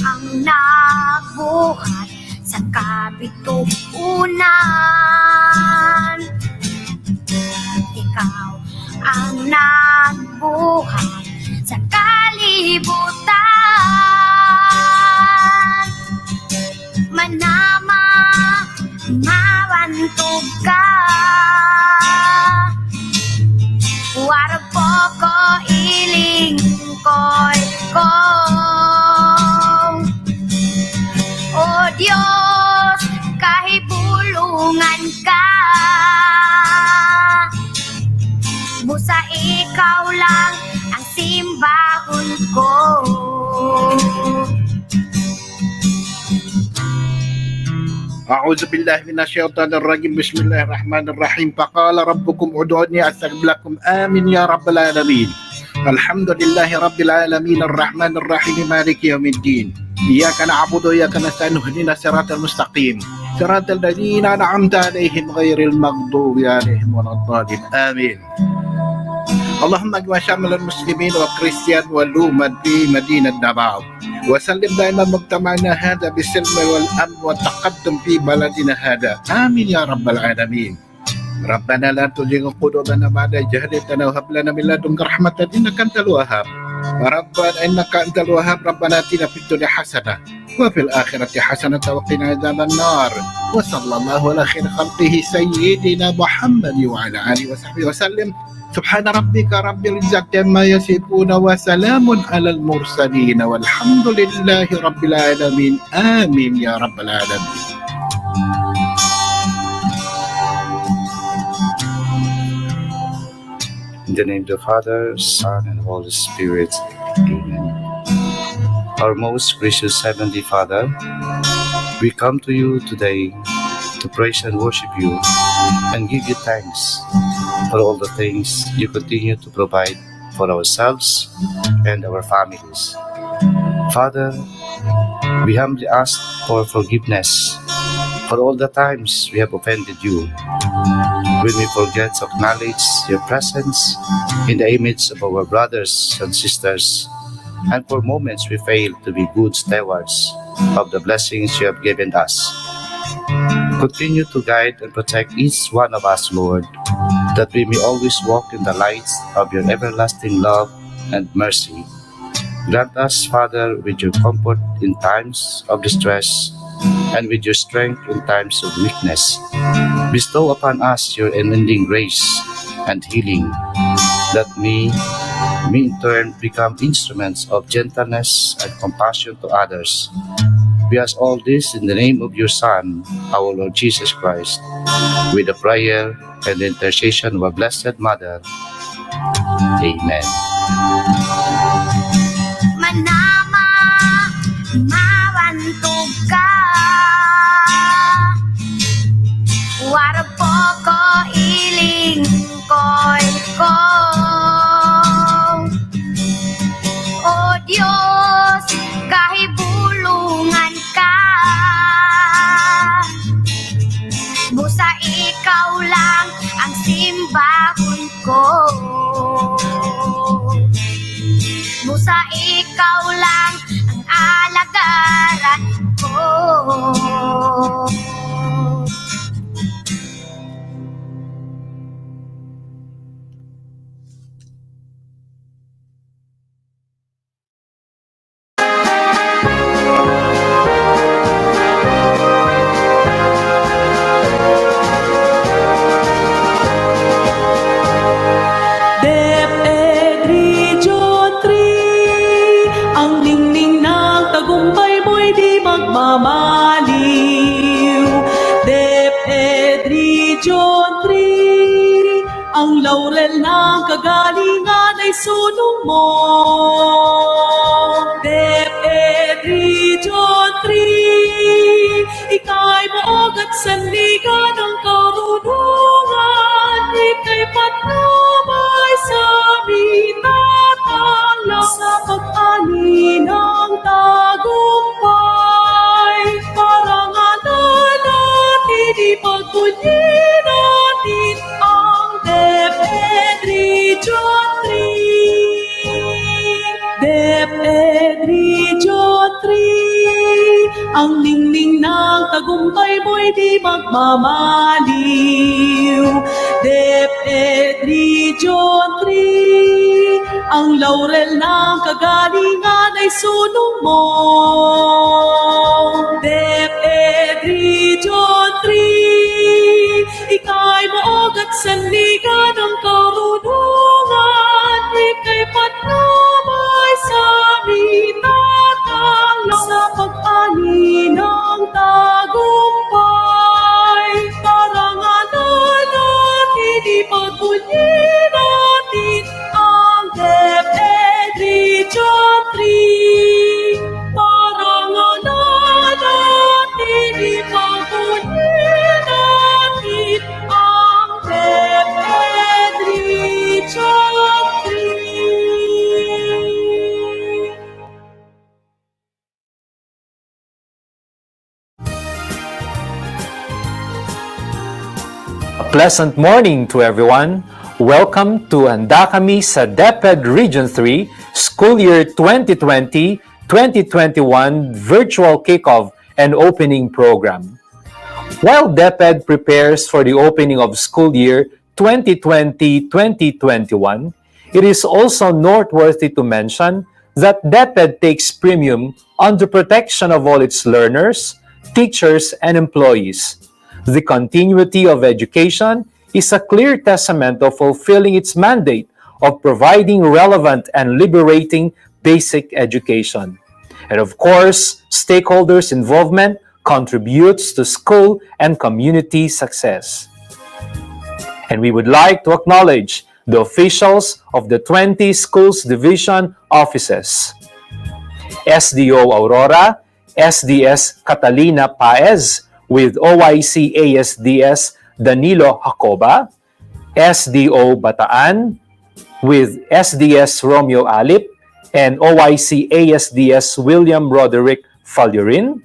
ang nagbuhat sa kabituunan. Ikaw ang nagbuhat sa kalibutan. Manama, mawantog ka. Warag po ko iling ko'y ko. O Diyos, kahibulungan ka. Busa ikaw lang ang simbahon ko. أعوذ بالله من الشيطان الرجيم بسم الله الرحمن الرحيم فقال ربكم ادعوني أستجب لكم آمين يا رب العالمين الحمد لله رب العالمين الرحمن الرحيم مالك يوم الدين إياك نعبد وإياك نستعين اهدنا الصراط المستقيم صراط الذين أنعمت عليهم غير المغضوب عليهم ولا الضالين آمين اللهم اجمع شمل المسلمين والكريستيان والرومان في مدينة دباو وسلم دائما مجتمعنا هذا بالسلم والأمن والتقدم في بلدنا هذا آمين يا رب العالمين ربنا لا تزغ قلوبنا بعد إذ هديتنا وهب لنا من لدنك رحمة إنك أنت الوهاب ربنا إنك أنت الوهاب ربنا آتنا في الدنيا حسنة وفي الآخرة حسنة وقنا عذاب النار وصلى الله على خير خلقه سيدنا محمد وعلى آله وصحبه وسلم سبحان ربك رب العزة عما يصفون وسلام على المرسلين والحمد لله رب العالمين آمين يا رب العالمين. In the name of the Father, Son, and Holy Spirit. Amen. Our most gracious Heavenly Father, we come to you today to praise and worship you and give you thanks for all the things you continue to provide for ourselves and our families. Father, we humbly ask for forgiveness for all the times we have offended you, when we forget to acknowledge your presence in the image of our brothers and sisters, and for moments we fail to be good stewards of the blessings you have given us. Continue to guide and protect each one of us, Lord, that we may always walk in the light of your everlasting love and mercy. Grant us, Father, with your comfort in times of distress and with your strength in times of weakness. Bestow upon us your unending grace and healing, that we may in turn become instruments of gentleness and compassion to others. We ask all this in the name of your Son, our Lord Jesus Christ, with the prayer and the intercession of our Blessed Mother. Amen. Manama, mawantog ka. Warag po ko iling ko'y ko. O Diyos, kahibulungan ka. Busa ikaw lang ang simbahon ko. Busa ikaw lang ang alagaran ko. DepEd Region 3, ang ningning ng tagumpay mo'y di magmamaliw. DepEd Region 3, ang laurel ng kagalingan ay sulong mo. DepEd Region 3, ika'y maog at sanligan ng karunungan. Ika'y patnubay sa mitatala sa pag-ani ng tagumpay. Parangalan natin, ipagpunyi natin ang DepEd Region 3. DepEd Region 3. Ang ningning ng tagumpay mo'y di magmamaliw. DepEd Region 3, ang laurel ng kagalingan ay sulong mo. DepEd Region 3, ika'y maog at sandigan ng karunungan. Ika'y patnubay sa mitatang sa pag-ani ng tagumpay. Parangalan natin, ipagpuli natin ang DepEd Region 3. Parangalan natin, ipagpuli natin ang DepEd Region 3. A pleasant morning to everyone. Welcome to Handa kami sa DepEd Region 3 School Year 2020-2021 Virtual Kickoff and Opening Program. While DepEd prepares for the opening of school year 2020-2021, it is also noteworthy to mention that DepEd takes premium on the protection of all its learners, teachers, and employees. The continuity of education is a clear testament of fulfilling its mandate of providing relevant and liberating basic education. And of course, stakeholders' involvement contributes to school and community success. And we would like to acknowledge the officials of the 20 schools division offices. SDO Aurora, SDS Catalina Paez, with OIC ASDS Danilo Jacoba, SDO Bataan, with SDS Romeo Alip, and OIC ASDS William Roderick Falurin,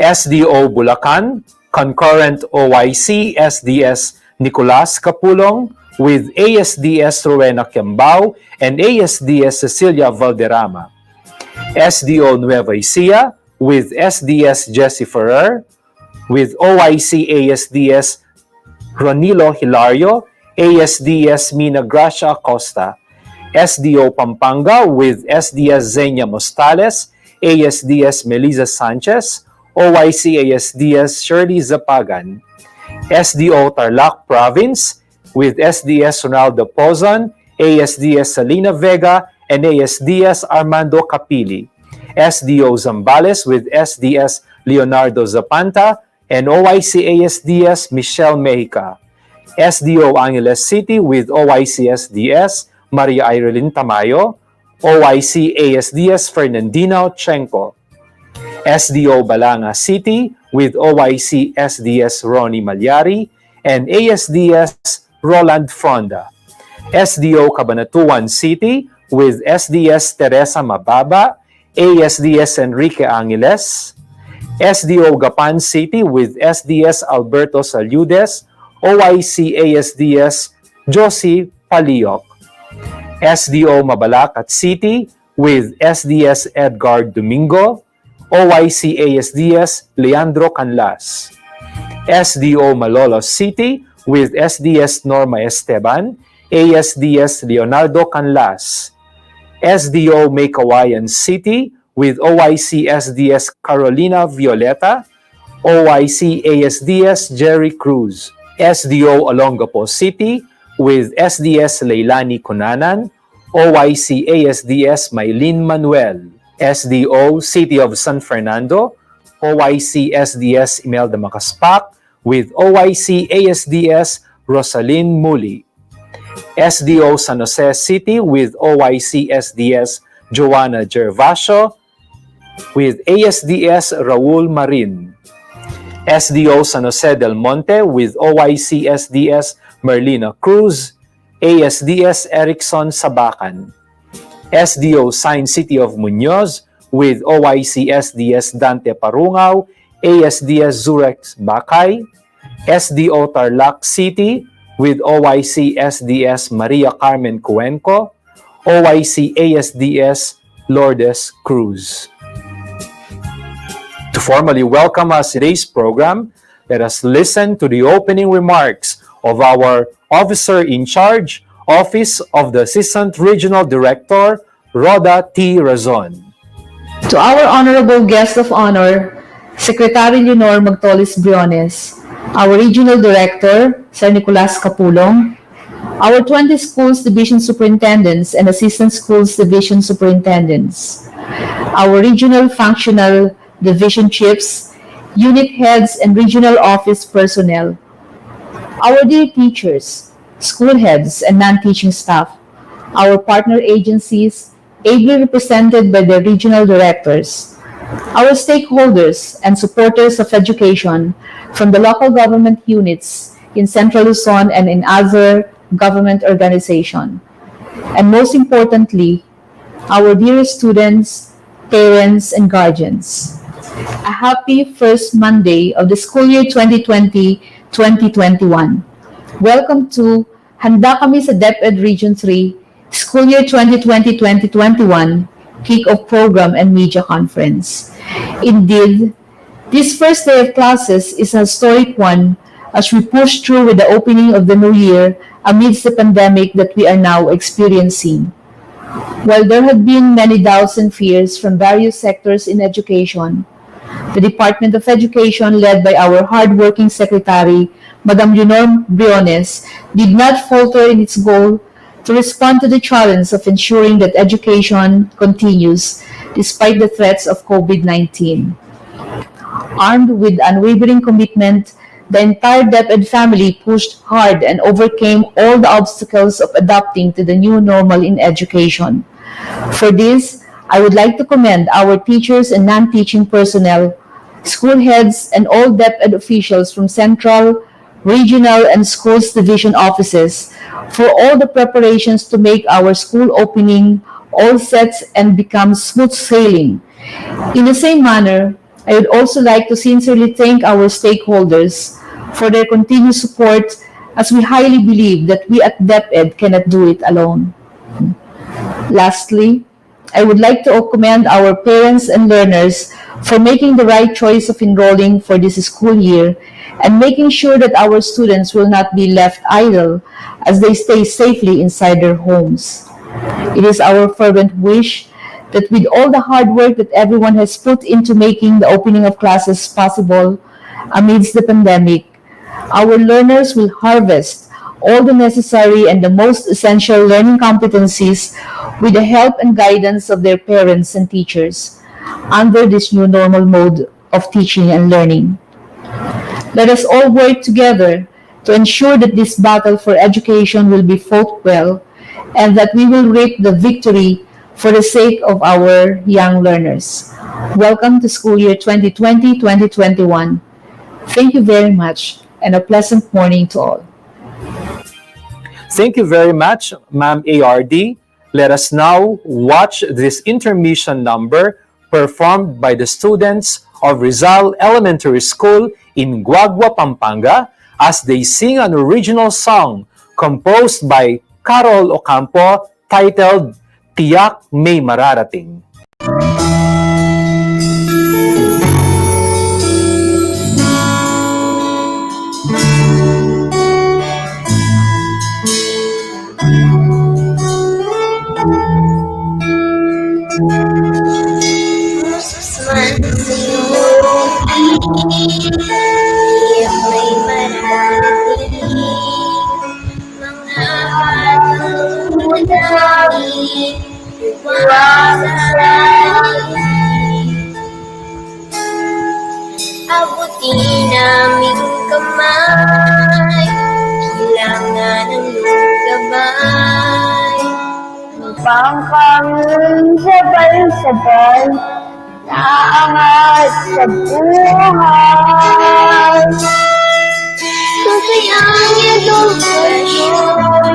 SDO Bulacan, concurrent OIC SDS Nicolas Capulong, with ASDS Rowena Kiambao and ASDS Cecilia Valderrama, SDO Nueva Ecija, with SDS Jesse Ferrer, with OIC ASDS Ronilo Hilario, ASDS Mina Gracia Acosta, SDO Pampanga with SDS Zenia Mostales, ASDS Melissa Sanchez, OIC ASDS Shirley Zapagan, SDO Tarlac Province with SDS Ronaldo Pozon, ASDS Salina Vega, and ASDS Armando Capili, SDO Zambales with SDS Leonardo Zapanta, and OIC ASDS Michelle Mejica, SDO Angeles City with OIC SDS Maria Irelin Tamayo, OIC ASDS Fernandina Chenko, SDO Balanga City with OIC SDS Ronnie Malyari, and ASDS Roland Fronda, SDO Cabanatuan City with SDS Teresa Mababa, ASDS Enrique Angeles, SDO Gapan City with SDS Alberto Saludes, OIC ASDS Josie Paliok, SDO Mabalacat City with SDS Edgar Domingo, OIC ASDS Leandro Canlas, SDO Malolos City with SDS Norma Esteban, ASDS Leonardo Canlas, SDO Maykawayan City with OIC SDS Carolina Violeta, OIC ASDS Jerry Cruz, SDO Olongapo City with SDS Leilani Cunanan, OIC ASDS Maylin Manuel, SDO City of San Fernando, OIC SDS Imelda Macaspac with OIC ASDS Rosalyn Muli, SDO San Jose City with OIC SDS Joanna Gervasio, with ASDS Raul Marin, SDO San Jose del Monte with OIC SDS Merlina Cruz, ASDS Erickson Sabacan, SDO Sign City of Muñoz with OIC SDS Dante Parungaw, ASDS Zurex Bakay, SDO Tarlac City with OIC SDS Maria Carmen Cuenco, OIC ASDS Lourdes Cruz. To formally welcome us today's program, let us listen to the opening remarks of our Officer in Charge, Office of the Assistant Regional Director, Rhoda T. Razon. To our honorable guest of honor, Secretary Leonor Magtolis Briones, our Regional Director, Sir Nicolas Capulong, our 20 Schools Division Superintendents and Assistant Schools Division Superintendents, our Regional Functional Division Chiefs, Unit Heads and Regional Office Personnel, our dear teachers, school heads and non-teaching staff, our partner agencies, ably represented by their regional directors, our stakeholders and supporters of education from the local government units in Central Luzon and in other government organizations, and most importantly, our dear students, parents, and guardians. A happy first Monday of the school year 2020-2021. Welcome to Handa Kami sa DepEd Region 3 School Year 2020-2021 Kick-Off Program and Media Conference. Indeed, this first day of classes is a historic one as we push through with the opening of the new year amidst the pandemic that we are now experiencing. While there have been many doubts and fears from various sectors in education, the Department of Education, led by our hardworking Secretary, Madam Leonor Briones, did not falter in its goal to respond to the challenge of ensuring that education continues despite the threats of COVID-19. Armed with unwavering commitment, the entire DepEd family pushed hard and overcame all the obstacles of adapting to the new normal in education. For this, I would like to commend our teachers and non-teaching personnel, school heads, and all DepEd officials from central, regional, and schools division offices for all the preparations to make our school opening all set and become smooth sailing. In the same manner, I would also like to sincerely thank our stakeholders for their continued support, as we highly believe that we at DepEd cannot do it alone. Lastly, I would like to commend our parents and learners for making the right choice of enrolling for this school year and making sure that our students will not be left idle as they stay safely inside their homes. It is our fervent wish that with all the hard work that everyone has put into making the opening of classes possible amidst the pandemic, our learners will harvest all the necessary and the most essential learning competencies with the help and guidance of their parents and teachers under this new normal mode of teaching and learning. Let us all work together to ensure that this battle for education will be fought well and that we will reap the victory for the sake of our young learners. Welcome to school year 2020-2021. Thank you very much and a pleasant morning to all. Thank you very much, Ma'am ARD. Let us now watch this intermission number performed by the students of Rizal Elementary School in Guagua, Pampanga, as they sing an original song composed by Carol Ocampo titled Tiyak May Mararating. Tiyak may mararating, mga katulad namin, abutin naming kamay, kailangan ng gabay. Upang kami sabay-sabay, naangat sa buhay. Kusayang edukasyon,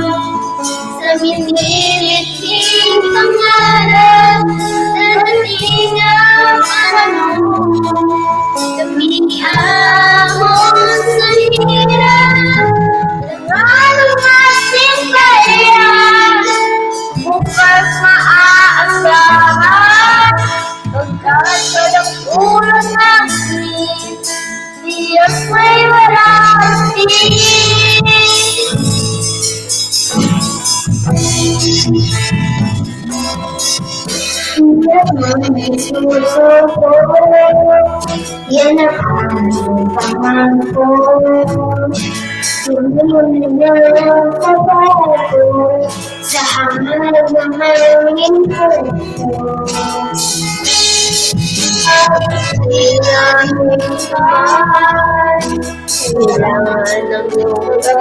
sa miniliting pangarap, darating ang panahon, kami ahon sa hirap, langang ating bayan, bukas maaasahan, pagkat walang ulan ng tiyak may marami. Tiyak may suso ko, yan ang aming pangako. Sumunod sa bago, sa hangad ng hangin ko. Kailangan ng lugay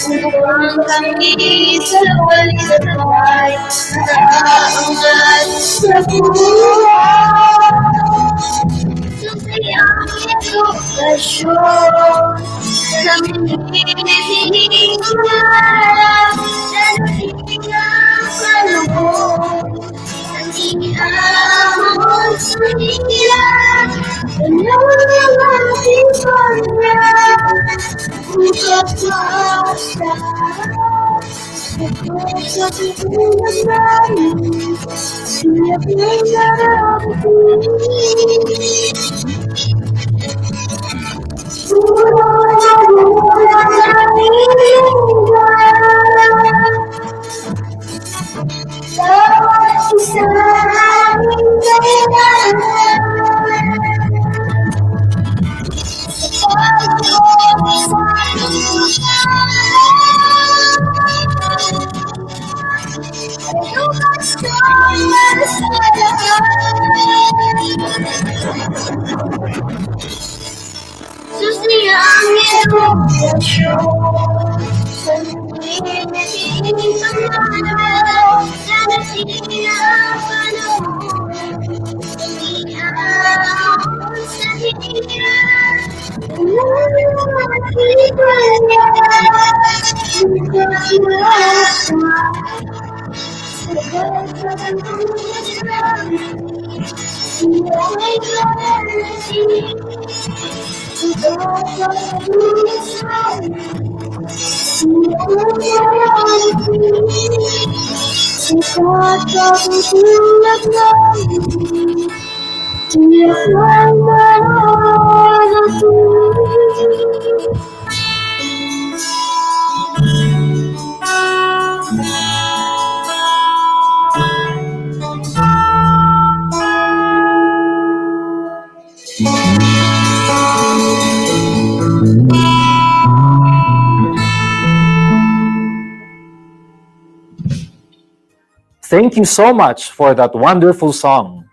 upang kami sa walisay nakaangat sa buhay. Susayang edukasyon sa miniliting harap na natingang kalugod. Hindi amon sa hirap, kailangan ating pangyan. Bukas maasa, bukas sa pitulang namin, tiyak na narating. Bawat isa aming kailangan sa pagkakas sa edukasyon para sa lahat. Susayang edukasyon sa miniliting pangarap na natinang panahon. Hindi amon sa hirap, kailangan ating pangyan. Bukas maasa, sa pagkakas namin, tiyak may darating. Bukas sa pitulang namin, tiyak na narating. Bukas sa pitulang namin, tiyak na narating. Thank you so much for that wonderful song.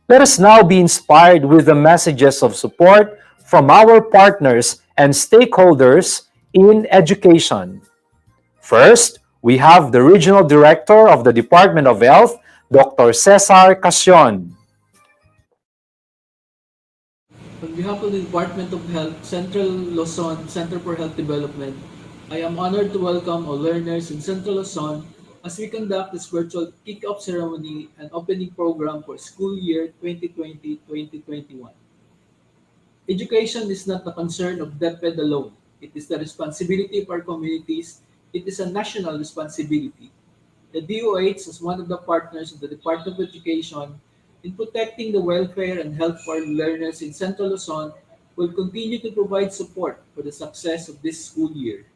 Let us now be inspired with the messages of support from our partners and stakeholders in education. First, we have the Regional Director of the Department of Health, Dr. Cesar Casion. On behalf of the Department of Health, Central Luzon Center for Health Development, I am honored to welcome all learners in Central Luzon as we conduct this virtual kick-off ceremony and opening program for school year 2020-2021. Education is not the concern of DepEd alone. It is the responsibility of our communities. It is a national responsibility. The DOH, as one of the partners of the Department of Education in protecting the welfare and health for learners in Central Luzon, will continue to provide support for the success of this school year.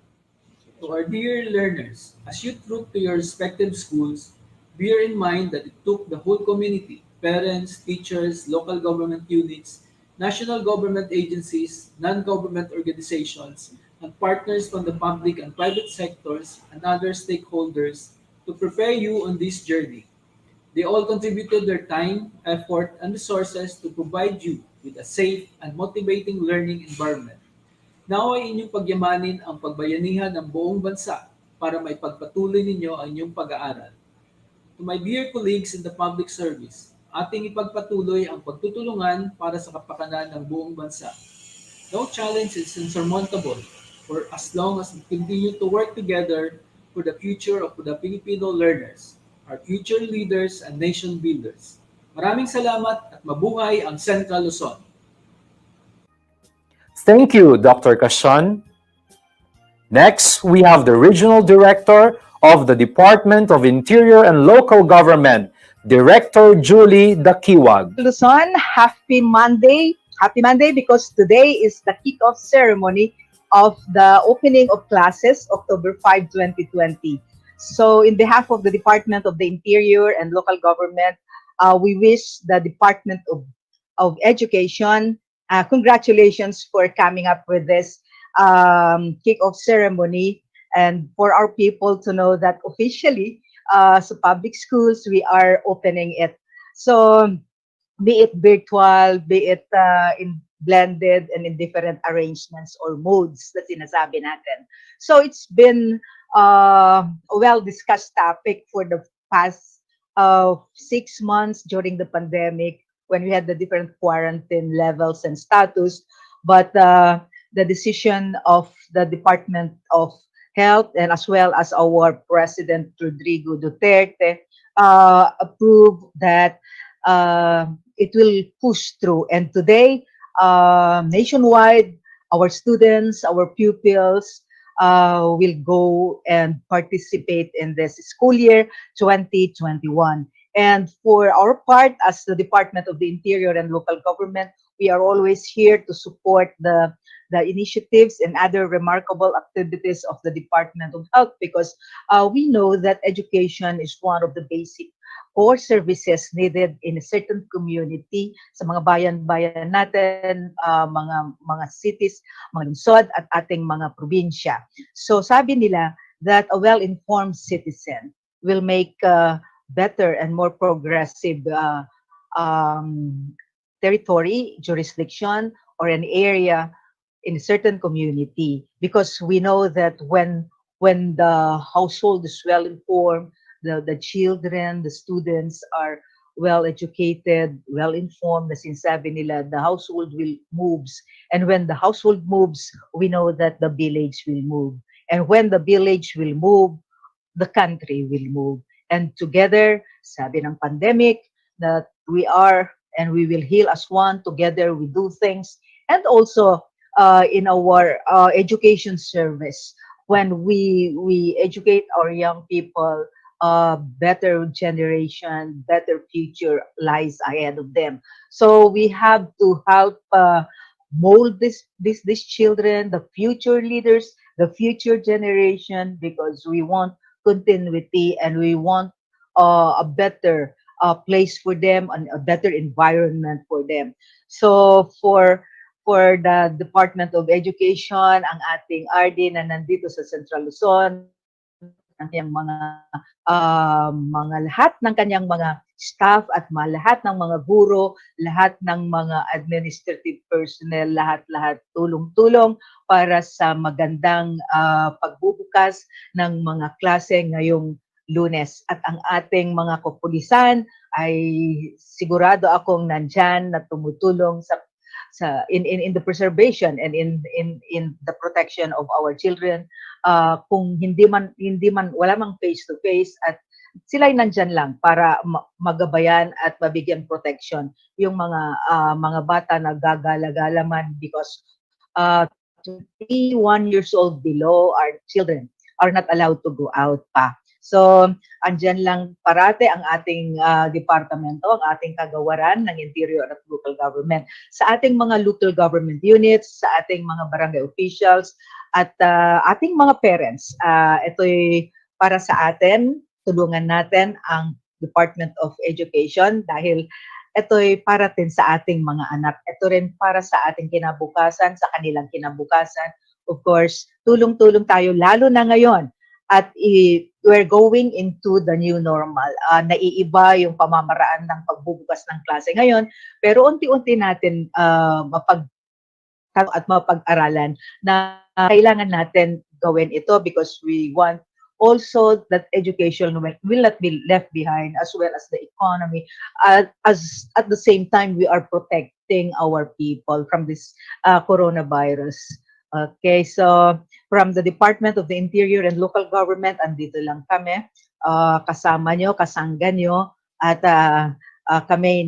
To our dear learners, as you troop to your respective schools, bear in mind that it took the whole community, parents, teachers, local government units, national government agencies, non-government organizations, and partners from the public and private sectors and other stakeholders to prepare you on this journey. They all contributed their time, effort, and resources to provide you with a safe and motivating learning environment. Naway inyong pagyamanin ang pagbayanihan ng buong bansa para may pagpatuloy ninyo ang inyong pag-aaral. To my dear colleagues in the public service, ating ipagpatuloy ang pagtutulungan para sa kapakanan ng buong bansa. No challenge is insurmountable for as long as we continue to work together for the future of the Filipino learners, our future leaders and nation builders. Maraming salamat at mabuhay ang Central Luzon. Thank you, Dr. Casion. Next, we have the Regional Director of the Department of Interior and Local Government, Director Julie Dakiwag. Luzon, happy Monday, Happy Monday because today is the kickoff ceremony of the opening of classes, October 5, 2020. So, in behalf of the Department of the Interior and Local Government, we wish the Department of Education congratulations for coming up with this kickoff ceremony and for our people to know that officially, sa public schools, we are opening it. So, be it virtual, be it in blended and in different arrangements or modes na sinasabi natin. So it's been a well-discussed topic for the past 6 months during the pandemic when we had the different quarantine levels and status. But the decision of the Department of Health and as well as our President Rodrigo Duterte approved that it will push through. And today, nationwide, our students, our pupils will go and participate in this school year 2021. And for our part, as the Department of the Interior and Local Government, we are always here to support the initiatives and other remarkable activities of the Department of Health because we know that education is one of the basic core services needed in a certain community sa mga bayan-bayan natin, mga cities, mga lungsod at ating mga probinsya. So sabi nila that a well-informed citizen will make better and more progressive territory, jurisdiction, or an area in a certain community because we know that when the household is well informed, the children, the students are well educated, well informed, na sinasabi nila, the household will moves. And when the household moves, we know that the village will move. And when the village will move, the country will move. And together, sabi ng pandemic, that we are and we will heal as one. Together we do things. And also in our education service, when we educate our young people, better generation, better future lies ahead of them. So we have to help mold these children, the future leaders, the future generation, because we want continuity and we want a better place for them and a better environment for them. So for the Department of Education, ang ating RD na nandito sa Central Luzon, ang kanyang mga lahat ng kanyang mga staff at lahat ng mga guro, lahat ng mga administrative personnel, lahat tulong-tulong para sa magandang pagbubukas ng mga klase ngayong Lunes. At ang ating mga kapulisan ay sigurado akong nandyan na tumutulong in the preservation and in the protection of our children. Kung hindi man wala mang face to face at sila ay nandyan lang para magabayan at mabigyan protection yung mga bata na gagala-gala man because 21 years old below our children are not allowed to go out pa. So, andyan lang parate ang ating departamento, ang ating kagawaran ng Interior at Local Government. Sa ating mga local government units, sa ating mga barangay officials, at ating mga parents. Ito'y para sa atin, tulungan natin ang Department of Education dahil ito'y para din sa ating mga anak. Ito rin para sa ating kinabukasan, sa kanilang kinabukasan. Of course, tulong-tulong tayo lalo na ngayon. At we're going into the new normal. Naiiba yung pamamaraan ng pagbubukas ng klase ngayon, pero unti-unti natin mapag-aralan na kailangan natin gawin ito because we want also that education will not be left behind as well as the economy. As at the same time, we are protecting our people from this coronavirus. Okay, so from the Department of the Interior and Local Government, andito lang kami, kasama nyo, kasangga nyo, at kami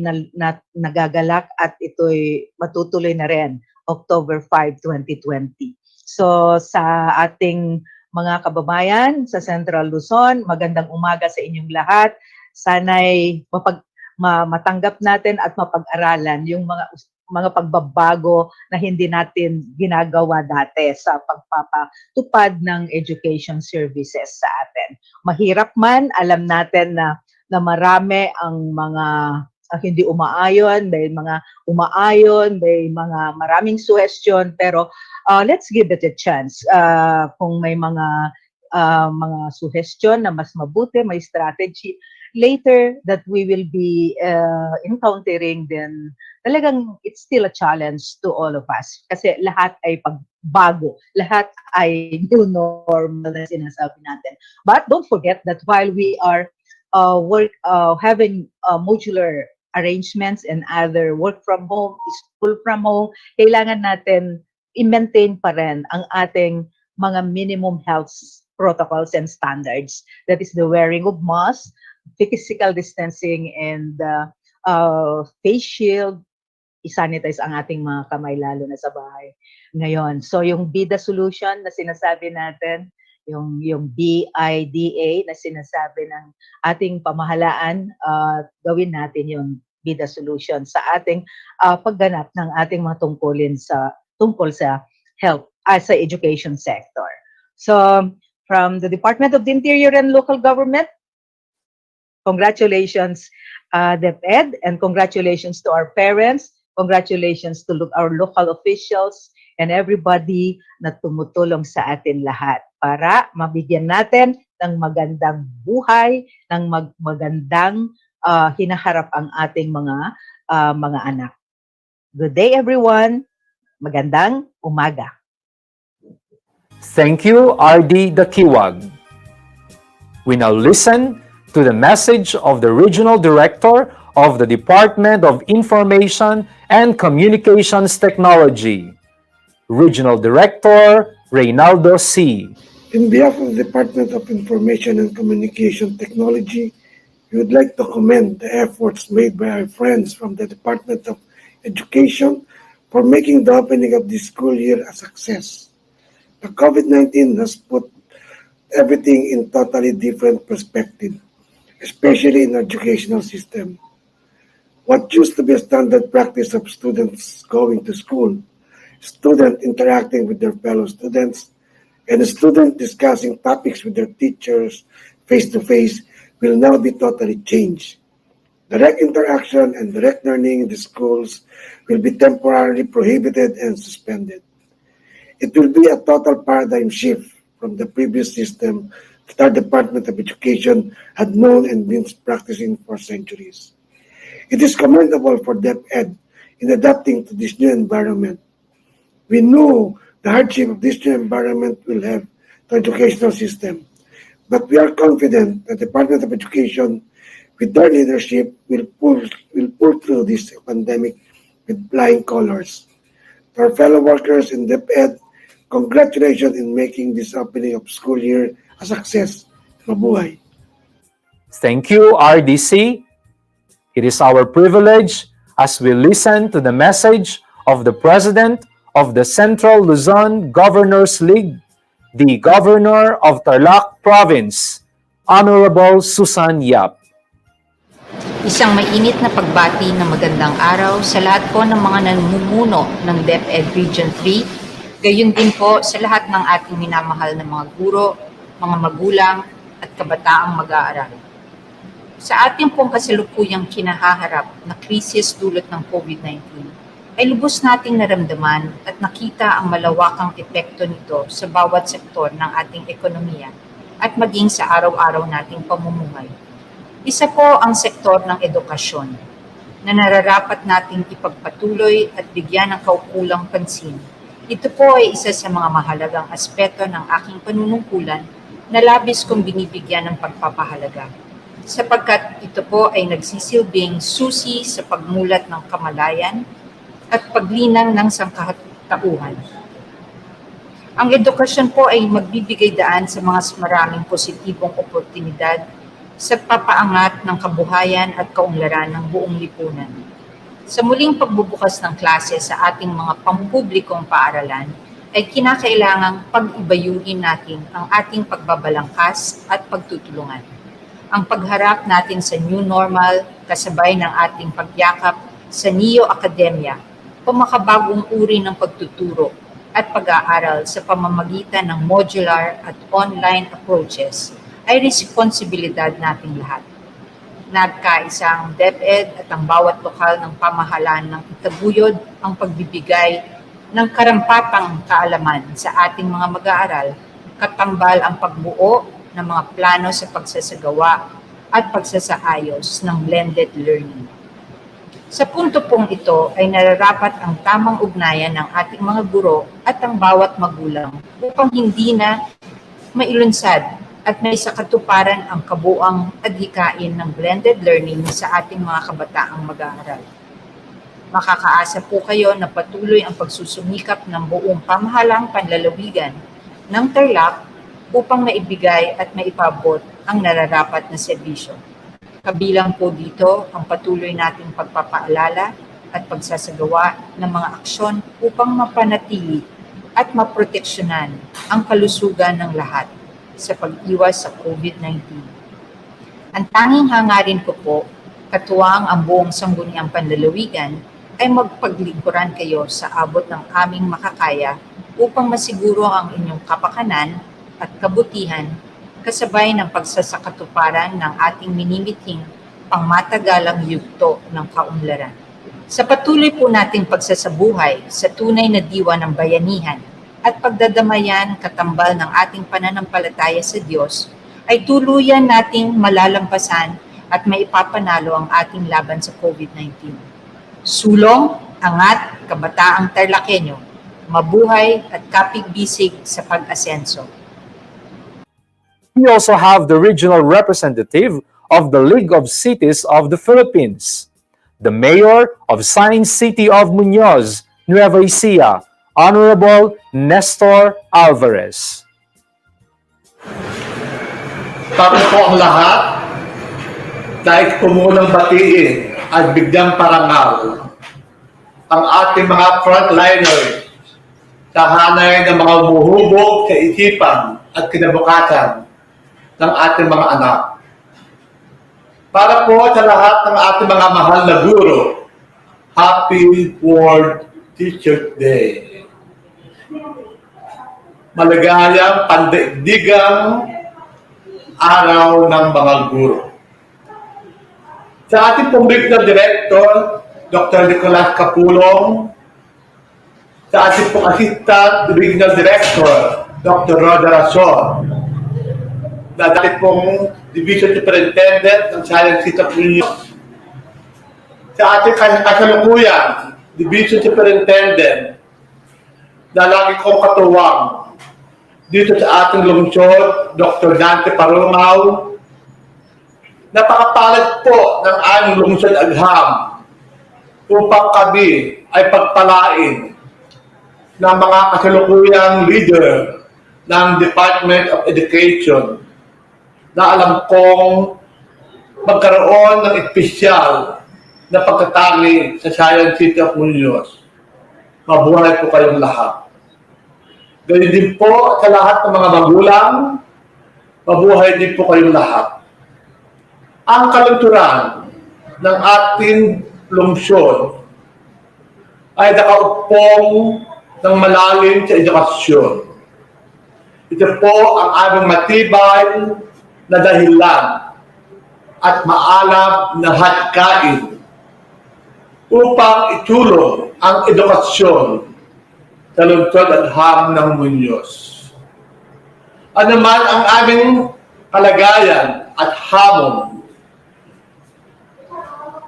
nagagalak at ito'y matutuloy na rin, October 5, 2020. So sa ating mga kababayan sa Central Luzon, magandang umaga sa inyong lahat. Sana'y matanggap natin at mapag-aralan yung mga mga pagbabago na hindi natin ginagawa dati sa pagpapatupad ng education services sa atin. Mahirap man, alam natin na marami ang mga hindi umaayon, may mga umaayon, may mga maraming suggestion, pero let's give it a chance. Kung may mga suggestion na mas mabuti, may strategy later that we will be encountering, then talagang it's still a challenge to all of us. Kasi lahat ay pagbago, lahat ay new normal na sinasabi natin. But don't forget that while we are having modular arrangements and other work from home, school from home, kailangan natin i-maintain pa rin ang ating mga minimum health protocols and standards. That is the wearing of masks, physical distancing, and face shield, i-sanitize ang ating mga kamay lalo na sa bahay ngayon. So yung BIDA solution na sinasabi natin, yung BIDA na sinasabi ng ating pamahalaan, gawin natin yung BIDA solution sa ating pagganap ng ating mga tungkol sa health sa education sector. So from the Department of the Interior and Local Government, congratulations DepEd, and congratulations to our parents, congratulations to our local officials and everybody na tumutulong sa atin lahat para mabigyan natin ng magandang buhay, ng magandang hinaharap ang ating mga anak. Good day everyone. Magandang umaga. Thank you, R.D. Dakiwag. We now listen to the message of the Regional Director of the Department of Information and Communications Technology, Regional Director Reynaldo C. In behalf of the Department of Information and Communication Technology, we would like to commend the efforts made by our friends from the Department of Education for making the opening of this school year a success. The COVID-19 has put everything in totally different perspective, especially in the educational system. What used to be a standard practice of students going to school, students interacting with their fellow students, and a student discussing topics with their teachers face-to-face will now be totally changed. Direct interaction and direct learning in the schools will be temporarily prohibited and suspended. It will be a total paradigm shift from the previous system that our Department of Education had known and been practicing for centuries. It is commendable for DepEd in adapting to this new environment. We know the hardship of this new environment will have the educational system, but we are confident that the Department of Education, with their leadership, will pull through this pandemic with flying colors. To our fellow workers in DepEd, congratulations in making this opening of school year a success. Mabuhay. Thank you, RDC. It is our privilege as we listen to the message of the President of the Central Luzon Governors League, the Governor of Tarlac Province, Honorable Susan Yap. Isang mainit na pagbati ng magandang araw sa lahat po ng mga namumuno ng DepEd Region 3, gayon din po sa lahat ng ating minamahal na mga guro, mga magulang at kabataang mag-aaral. Sa ating pong kasalukuyang kinahaharap na krisis dulot ng COVID-19, ay lubos nating naramdaman at nakita ang malawakang epekto nito sa bawat sektor ng ating ekonomiya at maging sa araw-araw nating pamumuhay. Isa po ang sektor ng edukasyon na nararapat nating ipagpatuloy at bigyan ng kaukulang pansin. Ito po ay isa sa mga mahalagang aspeto ng aking panunungkulan na labis kong binibigyan ng pagpapahalaga, sapagkat ito po ay nagsisilbing susi sa pagmulat ng kamalayan at paglinang ng sangkatauhan. Ang edukasyon po ay magbibigay daan sa mga maraming positibong oportunidad sa papaangat ng kabuhayan at kaunlaran ng buong lipunan. Sa muling pagbubukas ng klase sa ating mga pampublikong paaralan, ay kinakailangang pag-ibayuhin natin ang ating pagbabalangkas at pagtutulungan. Ang pagharap natin sa new normal kasabay ng ating pagyakap sa neo-akademya pamakabagong uri ng pagtuturo at pag-aaral sa pamamagitan ng modular at online approaches ay responsibilidad nating lahat. Nagkaisang DepEd at ang bawat lokal ng pamahalaan ng itaguyod ang pagbibigay ng karampatang kaalaman sa ating mga mag-aaral, katambal ang pagbuo ng mga plano sa pagsasagawa at pagsasaayos ng blended learning. Sa punto pong ito ay nararapat ang tamang ugnayan ng ating mga guro at ang bawat magulang upang hindi na mailunsad at may sa katuparan ang kabuang adhikain ng blended learning sa ating mga kabataang mag-aaral. Makakaasa po kayo na patuloy ang pagsusumikap ng buong pamahalaang panlalawigan ng Tarlac upang maibigay at maipabot ang nararapat na serbisyo. Kabilang po dito ang patuloy nating pagpapaalala at pagsasagawa ng mga aksyon upang mapanatili at maproteksyonan ang kalusugan ng lahat sa pag-iwas sa COVID-19. Ang tanging hangarin ko po, katuwang ang buong sangguniang panlalawigan, ay magpaglingkuran kayo sa abot ng aming makakaya upang masiguro ang inyong kapakanan at kabutihan kasabay ng pagsasakatuparan ng ating minimiting pangmatagalang yugto ng kaunlaran. Sa patuloy po nating pagsasabuhay sa tunay na diwa ng bayanihan at pagdadamayan katambal ng ating pananampalataya sa Diyos, ay tuluyan nating malalampasan at maipapanalo ang ating laban sa COVID-19. Sulong, angat, kabataang Tarlakenyo, mabuhay at kapig-bisig sa pag-asenso. We also have the regional representative of the League of Cities of the Philippines, the Mayor of Science City of Muñoz, Nueva Ecija, Honorable Nestor Alvarez. Tapos po ang lahat, dahil ko munang batiin at bigyang parangal ang ating mga frontliners sa hanay ng mga umuhubog sa isipan at kinabukasan ng ating mga anak. Para po sa lahat ng ating mga mahal na guro, Happy World Teacher's Day. Maligayang pandaigdigang araw ng mga guro. Sa ating pong Regional Director, Dr. Nicolas Capulong, sa ating pong Assistant Regional Director, Dr. Roger Razor, na dati pong Division Superintendent ng Science City of Muñoz, sa ating kasalukuyan, Division Superintendent, na lagi kong katuwang dito sa ating lungsod, Dr. Dante Parumaw. Napakapalad po ng aming lungsod agham upang kami ay pagpalain ng mga kasalukuyang leader ng Department of Education na alam kong magkaroon ng espesyal na pagkatangi sa Science City of Muñoz. Mabuhay po kayong lahat. Ganyan din po sa lahat ng mga magulang, mabuhay din po kayong lahat. Ang kalungturan ng ating lungsod ay nakaupong ng malalim sa edukasyon. Ito po ang aming matibay na dahilan at maalab na hatkain upang itulong ang edukasyon sa lungsod at ham ng Muñoz. Ano man ang aming kalagayan at hamon,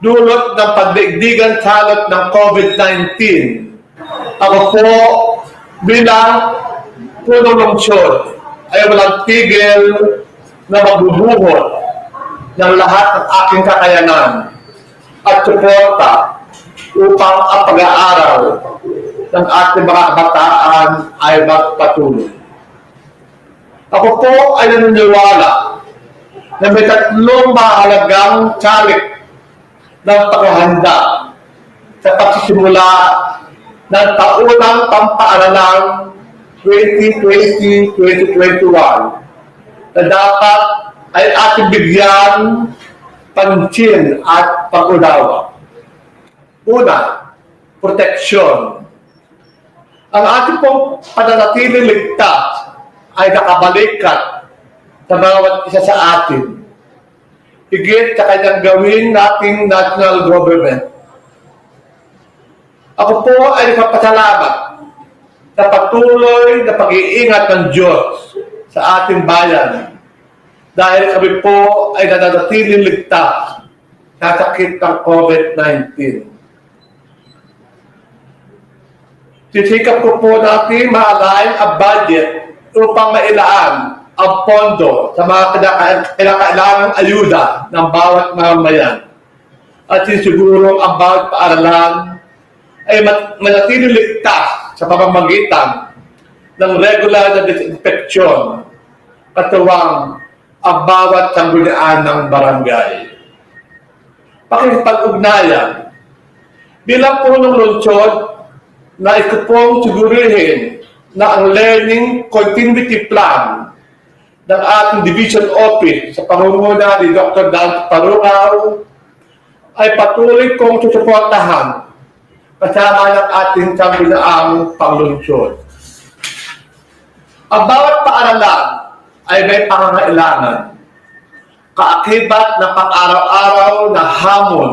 dulot ng pagdaigdigan salot ng COVID-19, ako po bilang punong lungsod ay walang tigil na magbubuhot ng lahat ng aking kakayanan at suporta upang ang pag-aaral ng ating mga kabataan ay magpatuloy. Ako po ay naniniwala na may tatlong mahalagang salik ng paghahanda sa pagsisimula ng taunang pampaaralang 2020-2021 na dapat ay ating bigyan pansin at pag-unawa. Una, proteksyon. Ang ating pong pananatiling ligtas ay nakabalikat sa bawat isa sa atin. Higit sa kanyang gawin nating national government. Ako po ay nagpapasalamat sa patuloy na pag-iingat ng Diyos sa ating bayan dahil kami po ay nananatiling ligtas sa sakit ng COVID-19. Sisikap ko po natin ma-align ang budget upang mailaan ang pondo sa mga kinakailangang ayuda ng bawat mamamayan. At sisiguro ang bawat paaralan ay manatiling ligtas sa pamamagitan ng regular na disinfeksyon katuwang ang bawat sanggunian ng barangay. Pakikipag-ugnayan bilang punong lungsod na ito pong sigurihin na ang learning continuity plan ng ating division office sa pangunguna ni Dr. Dan Parugaw ay patuloy kong susuportahan kasama ng ating sangguniang panglungsod. Ang bawat paaralan ay may pangangailangan, kaakibat na pang-araw-araw na hamon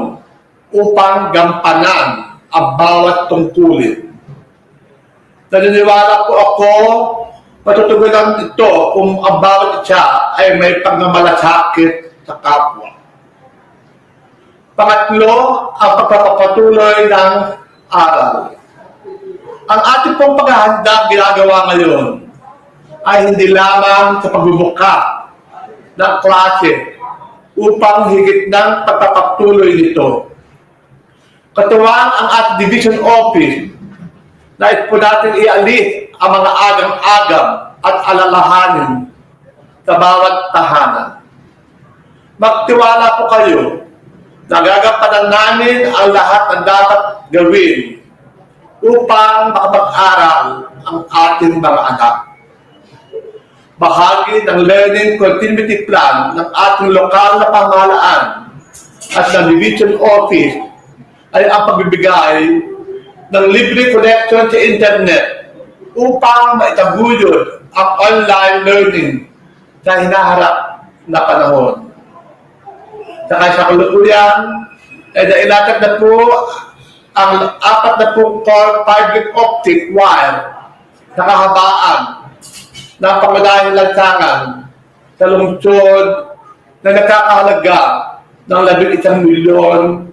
upang gampanan ang bawat tungkulin. Naniniwala po ako, matutugunan ito kung ang bawat isa ay may pagmamalasakit sa kapwa. Pangatlo, ang pagpapatuloy ng aral. Ang ating pong paghahanda ginagawa ngayon ay hindi lamang sa pagbubuka ng klase upang higit ng pagpapatuloy nito. Katuwang ang ating division office nais po natin ialis ang mga agam-agam at alalahanin sa bawat tahanan. Magtiwala po kayo na gagampanan namin ang lahat ng dapat gawin upang makapag-aral ang ating mga anak. Bahagi ng learning continuity plan ng ating lokal na pamahalaan at ng division office ay ang pagbibigay ng libre connection sa internet upang maitaguyod ang online learning sa hinaharap na panahon. Sa kasalukuyan, ay nailatag na po ang 40 fiber optic wire na kahabaan ng pangunahing lansangan sa lungsod na nakakahalaga ng 11 milyon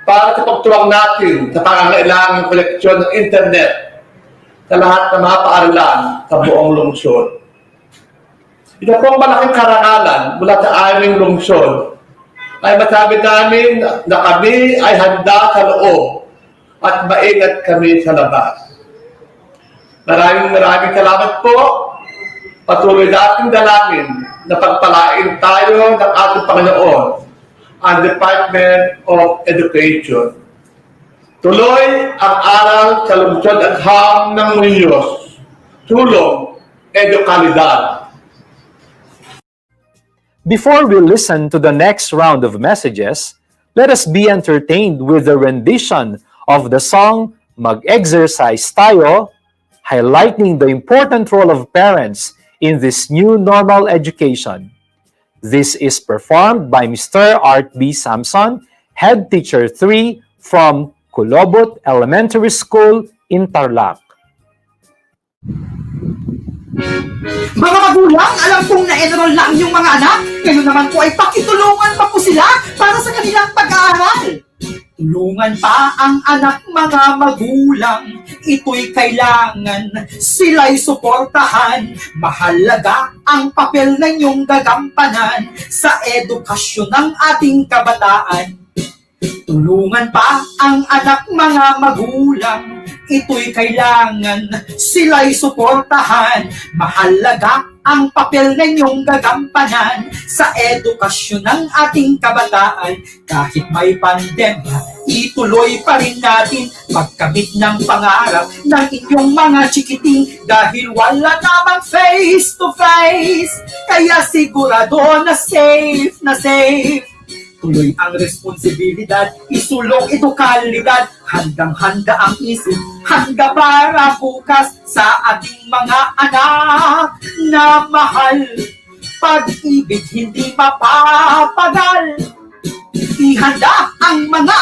para sa pagtuwang natin sa pangangailangang koleksyon ng internet sa lahat ng mga paaralan sa buong lungsod. Ito pong malaking karangalan mula sa aming lungsod ay masabi namin na kami ay handa sa loob at maingat kami sa labas. Maraming salamat po. Patuloy nating dalangin na pagpalain tayo ng ating Panginoon ang Department of Education. Tuloy ang aral sa lungsod at ham ng Muñoz. Tulong, edukalidad. Before we listen to the next round of messages, let us be entertained with the rendition of the song Mag-Exercise Tayo, highlighting the important role of parents in this new normal education. This is performed by Mr. Art B. Samson, Head Teacher 3 from Kulobot Elementary School in Tarlac. Mga magulang, alam kong na-enroll na ang inyong mga anak. Kayo naman po ay pakitulungan pa po sila para sa kanilang pag-aaral. Tulungan pa ang anak mga magulang, ito'y kailangan, sila'y suportahan. Mahalaga ang papel na inyong gagampanan sa edukasyon ng ating kabataan. Tulungan pa ang anak mga magulang, ito'y kailangan, sila'y suportahan. Mahalaga ang papel na inyong gagampanan sa edukasyon ng ating kabataan. Kahit may pandemya, ituloy pa rin natin magkamit ng pangarap ng inyong mga chikiting dahil wala namang face to face. Kaya sigurado na safe na safe. Tuloy ang responsibilidad, isulong edukalidad, handang-handa ang isip, handa para bukas sa ating mga anak na mahal. Pag-ibig hindi mapapagal, ihanda ang mga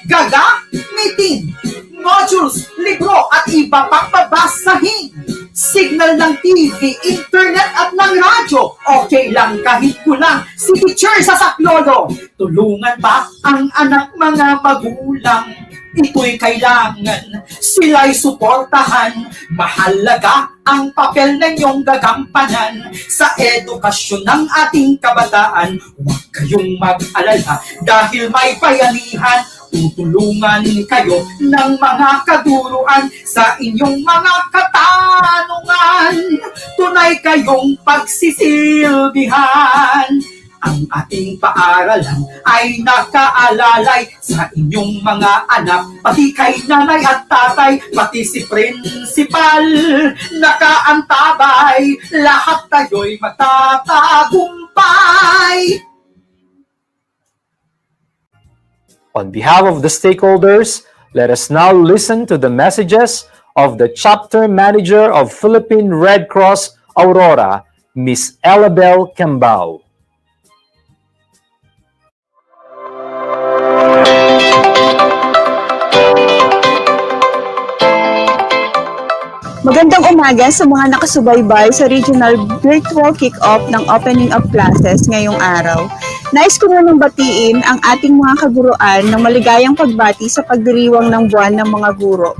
gagamitin, modules, libro at iba pang babasahin. Signal ng TV, internet at ng radyo, okay lang kahit kulang. Si teacher sa saklolo, tulungan pa ang anak mga magulang. Ito'y kailangan, sila'y suportahan. Mahalaga ang papel ninyong gagampanan sa edukasyon ng ating kabataan. Huwag kayong mag-alala dahil may bayanihan. Tutulungan kayo ng mga kaduruan sa inyong mga katanungan. Tunay kayong pagsisilbihan. Ang ating paaralan ay nakaalalay sa inyong mga anak, pati kay nanay at tatay, pati si principal nakaantabay. Lahat tayo'y magtatagumpay. On behalf of the stakeholders, let us now listen to the messages of the Chapter Manager of Philippine Red Cross Aurora, Ms. Elabel Cambao. Magandang umaga sa mga nakasubaybay sa regional virtual kick-off ng opening of classes ngayong araw. Nais ko munang batiin ang ating mga kaguruan ng maligayang pagbati sa pagdiriwang ng buwan ng mga guro.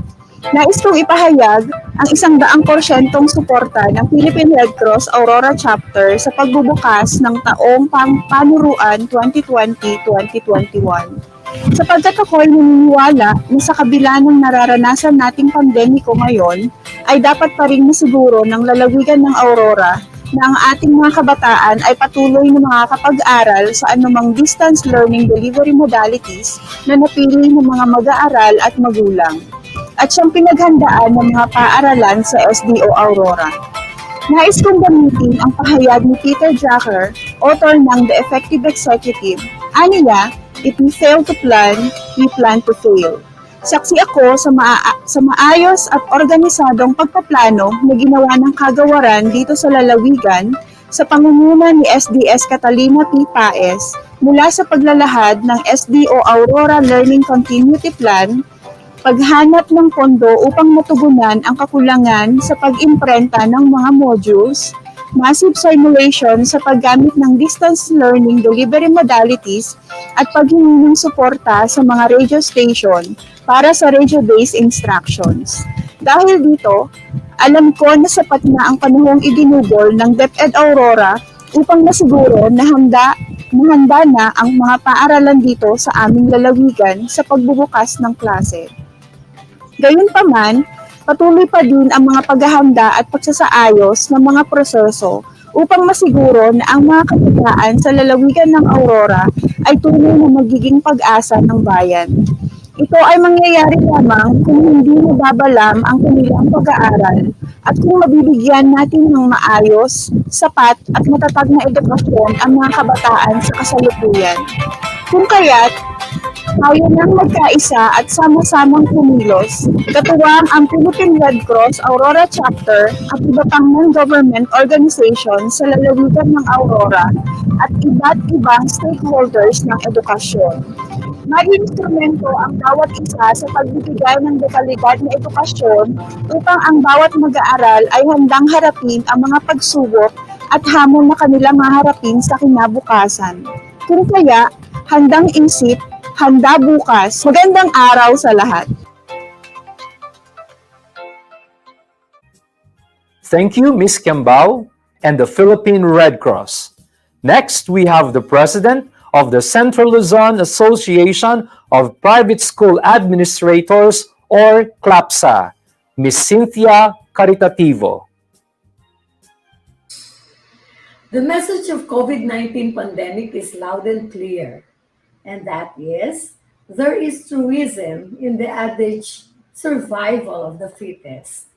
Nais kong ipahayag ang 100% suporta ng Philippine Red Cross Aurora Chapter sa pagbubukas ng taong panuruan 2020-2021. Sapagkat ako'y naniniwala na sa kabila ng nararanasan nating pandemiko ngayon, ay dapat pa rin masiguro ng lalawigan ng Aurora na ang ating mga kabataan ay patuloy na makakapag-aral sa anumang distance learning delivery modalities na napili ng mga mag-aaral at magulang. At siyang pinaghandaan ng mga paaralan sa SDO Aurora. Nais kong gamitin ang pahayag ni Peter Drucker, author ng The Effective Executive. Aniya, if we fail to plan, we plan to fail. Saksi ako sa maayos at organisadong pagpaplano na ginawa ng kagawaran dito sa lalawigan sa pangunguna ni SDS Catalina P. Paez mula sa paglalahad ng SDO Aurora Learning Continuity Plan, paghanap ng pondo upang matugunan ang kakulangan sa pag-imprenta ng mga modules, massive simulation sa paggamit ng distance learning delivery modalities at paghingi ng suporta sa mga radio station para sa radio-based instructions. Dahil dito, alam ko na sapat na ang panahong idinugol ng DepEd Aurora upang masiguro na handa na ang mga paaralan dito sa aming lalawigan sa pagbubukas ng klase. Gayunpaman, patuloy pa din ang mga paghahanda at pagsasaayos ng mga proseso upang masiguro na ang mga kabataan sa lalawigan ng Aurora ay tunay na magiging pag-asa ng bayan. Ito ay mangyayari lamang kung hindi nababalam ang kanilang pag-aaral at kung mabibigyan natin ng maayos, sapat at matatag na edukasyon ang mga kabataan sa kasalukuyan. Kung kaya't, tayo nang magkaisa at sama-samang kumilos, katuwang ang Philippine Red Cross Aurora Chapter at iba pang non-government organizations sa lalawigan ng Aurora at iba't ibang stakeholders ng edukasyon. Mag-instrumento ang bawat isa sa pagbibigay ng dekalidad na edukasyon upang ang bawat mag-aaral ay handang harapin ang mga pagsubok at hamon na kanilang maharapin sa kinabukasan. Kung kaya, handang isip, handa bukas. Magandang araw sa lahat. Thank you, Ms. Cambao and the Philippine Red Cross. Next, we have the President of the Central Luzon Association of Private School Administrators, or CLAPSA, Ms. Cynthia Caritativo. The message of COVID-19 pandemic is loud and clear, and that is, there is truism in the adage, survival of the fittest.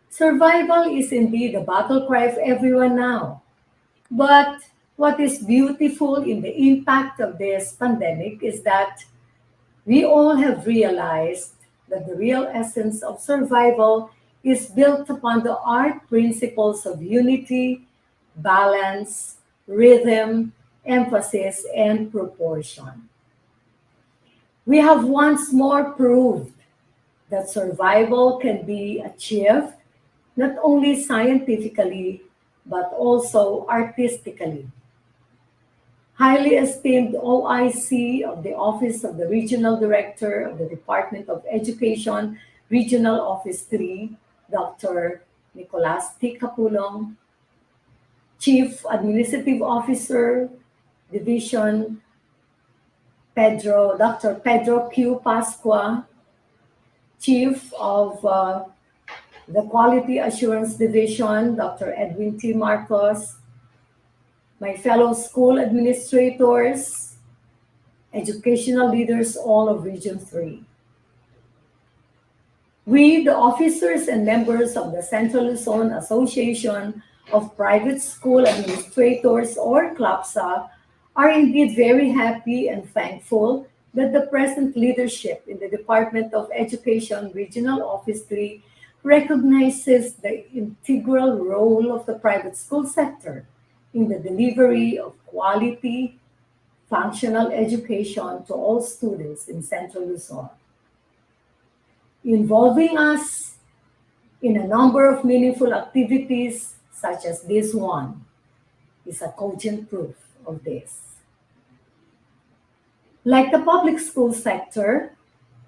Survival is indeed a battle cry of everyone now. But What is beautiful in the impact of this pandemic is that we all have realized that the real essence of survival is built upon the art principles of unity, balance, rhythm, emphasis, and proportion. We have once more proved that survival can be achieved not only scientifically but also artistically. Highly esteemed OIC of the Office of the Regional Director of the Department of Education, Regional Office 3, Dr. Nicolas T. Capulong, Chief Administrative Officer, Division Dr. Pedro Q. Pascua, Chief of the Quality Assurance Division, Dr. Edwin T. Marcos, my fellow school administrators, educational leaders, all of Region 3. We, the officers and members of the Central Luzon Association of Private School Administrators, or CLAPSA, are indeed very happy and thankful that the present leadership in the Department of Education Regional Office 3 recognizes the integral role of the private school sector in the delivery of quality, functional education to all students in Central Luzon. Involving us in a number of meaningful activities, such as this one, is a cogent proof of this. Like the public school sector,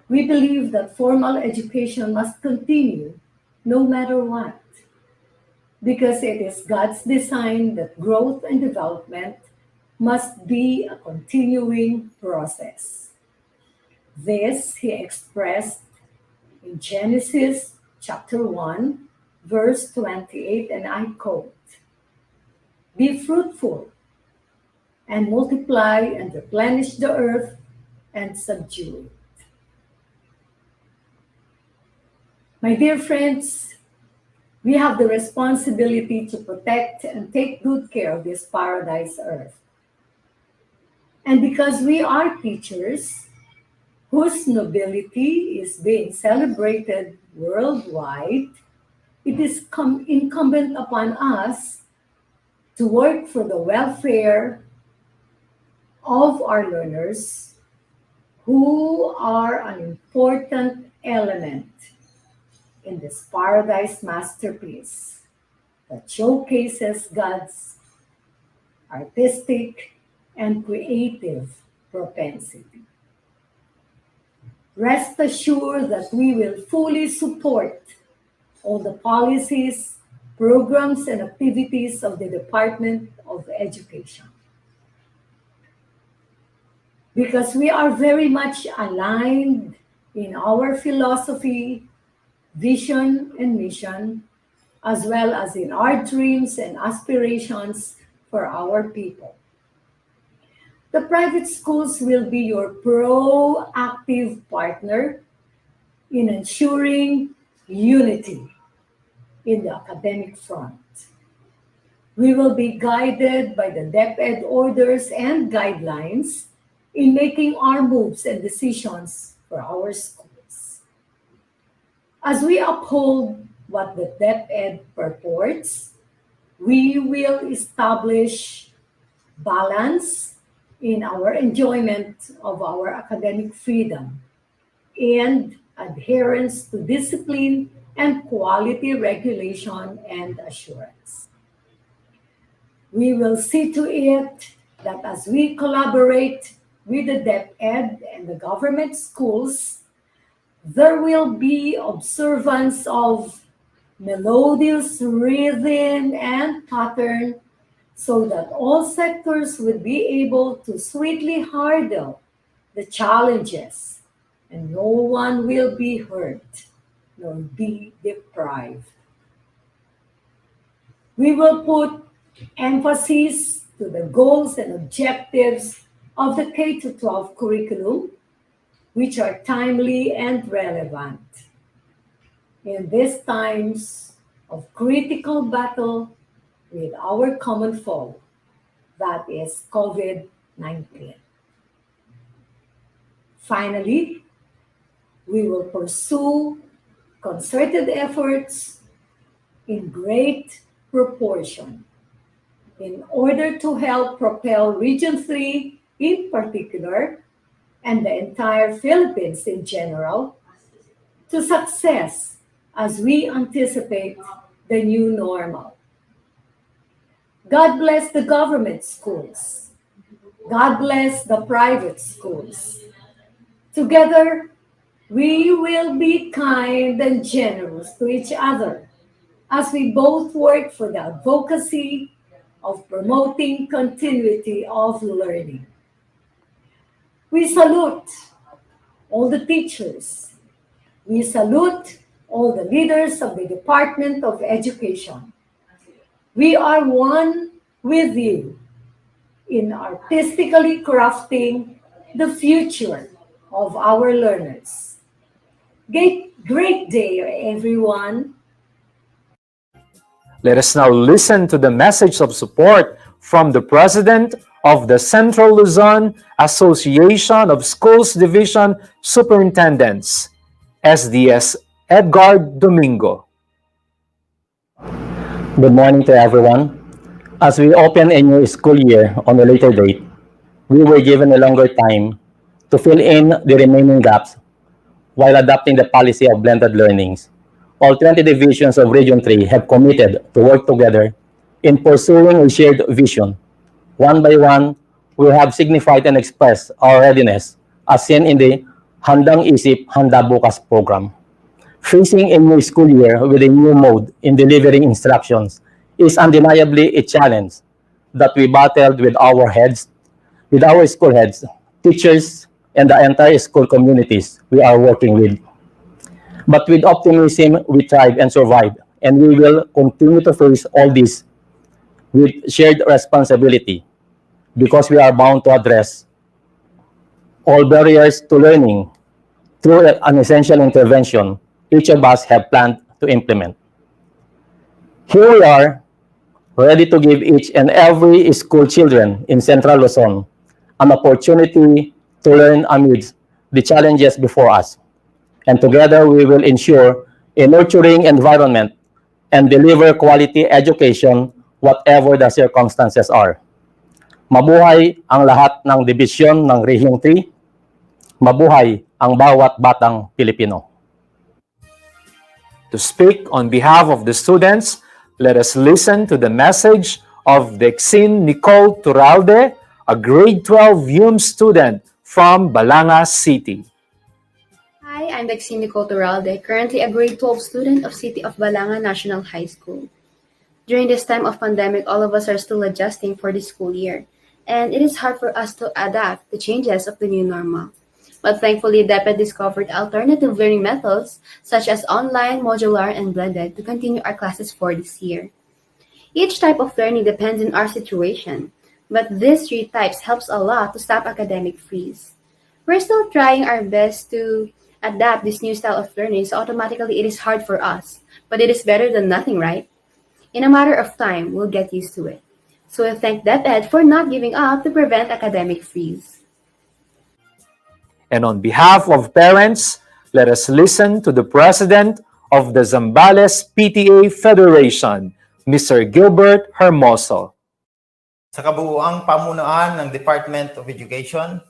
we believe that formal education must continue no matter what, because it is God's design that growth and development must be a continuing process. This he expressed in Genesis chapter 1, verse 28, and I quote, "Be fruitful and multiply and replenish the earth and subdue it." My dear friends, we have the responsibility to protect and take good care of this paradise earth. And because we are teachers whose nobility is being celebrated worldwide, it is incumbent upon us to work for the welfare of our learners, who are an important element in this paradise masterpiece that showcases God's artistic and creative propensity. Rest assured that we will fully support all the policies, programs, and activities of the Department of Education, because we are very much aligned in our philosophy, vision, and mission, as well as in our dreams and aspirations for our people. The private schools will be your proactive partner in ensuring unity in the academic front. We will be guided by the DepEd orders and guidelines in making our moves and decisions for our schools. As we uphold what the DepEd purports, we will establish balance in our enjoyment of our academic freedom and adherence to discipline and quality regulation and assurance. We will see to it that as we collaborate with the DepEd and the government schools, there will be observance of melodious rhythm and pattern, so that all sectors would be able to sweetly hurdle the challenges, and no one will be hurt nor be deprived. We will put emphasis to the goals and objectives of the K-12 curriculum, which are timely and relevant. In these times of critical battle with our common foe, that is COVID-19. Finally, we will pursue concerted efforts in great proportion in order to help propel Region 3 in particular, and the entire Philippines in general, to success as we anticipate the new normal. God bless the government schools. God bless the private schools. Together, we will be kind and generous to each other as we both work for the advocacy of promoting continuity of learning. We salute all the teachers. We salute all the leaders of the Department of Education. We are one with you in artistically crafting the future of our learners. Great day, everyone. Let us now listen to the message of support from the President of the Central Luzon Association of Schools Division Superintendents, SDS Edgar Domingo. Good morning to everyone. As we open a new school year on a later date, we were given a longer time to fill in the remaining gaps while adopting the policy of blended learnings. All 20 divisions of Region 3 have committed to work together in pursuing a shared vision. One by one, we have signified and expressed our readiness as seen in the Handang Isip, Handa Bukas program. Facing a new school year with a new mode in delivering instructions is undeniably a challenge that we battled with our school heads, teachers, and the entire school communities we are working with. But with optimism, we thrive and survive, and we will continue to face all this with shared responsibility because we are bound to address all barriers to learning through an essential intervention each of us have planned to implement. Here we are, ready to give each and every school children in Central Luzon an opportunity to learn amidst the challenges before us. And together we will ensure a nurturing environment and deliver quality education whatever the circumstances are. Mabuhay ang lahat ng dibisyon ng Region 3. Mabuhay ang bawat batang Pilipino. To speak on behalf of the students, let us listen to the message of Dexine Nicole Turalde, a grade 12 UM student from Balanga City. Hi, I'm Dexine Nicole Turalde, currently a grade 12 student of City of Balanga National High School. During this time of pandemic, all of us are still adjusting for the school year, and it is hard for us to adapt the changes of the new normal. But thankfully, DepEd discovered alternative learning methods such as online, modular, and blended to continue our classes for this year. Each type of learning depends on our situation, but these three types helps a lot to stop academic freeze. We're still trying our best to adapt this new style of learning, so automatically it is hard for us, but it is better than nothing, right? In a matter of time, we'll get used to it. So we thank DepEd for not giving up to prevent academic freeze. And on behalf of parents, let us listen to the President of the Zambales PTA Federation, Mr. Gilbert Hermoso. Sa kabuuang pamunuan ng Department of Education,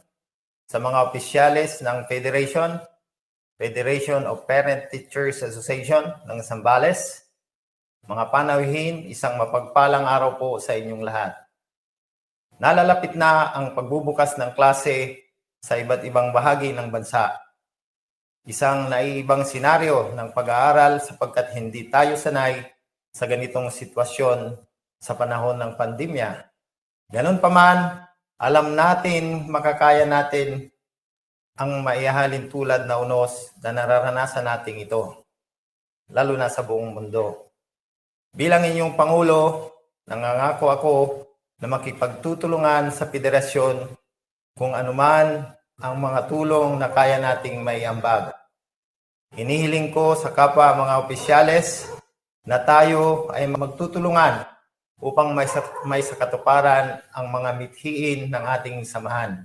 sa mga opisyalis ng Federation, Federation of Parent Teachers Association ng Zambales, mga panauhin, isang mapagpalang araw po sa inyong lahat. Nalalapit na ang pagbubukas ng klase sa iba't ibang bahagi ng bansa. Isang naiibang senaryo ng pag-aaral sapagkat hindi tayo sanay sa ganitong sitwasyon sa panahon ng pandemya. Ganun pa man, alam natin, makakaya natin ang maihahalin tulad na unos na nararanasan natin ito, lalo na sa buong mundo. Bilang inyong Pangulo, nangangako ako na makipagtutulungan sa federasyon kung anuman ang mga tulong na kaya nating maiambag. Inihiling ko sa kapwa mga opisyales na tayo ay magtutulungan upang may sakatuparan ang mga mithiin ng ating samahan.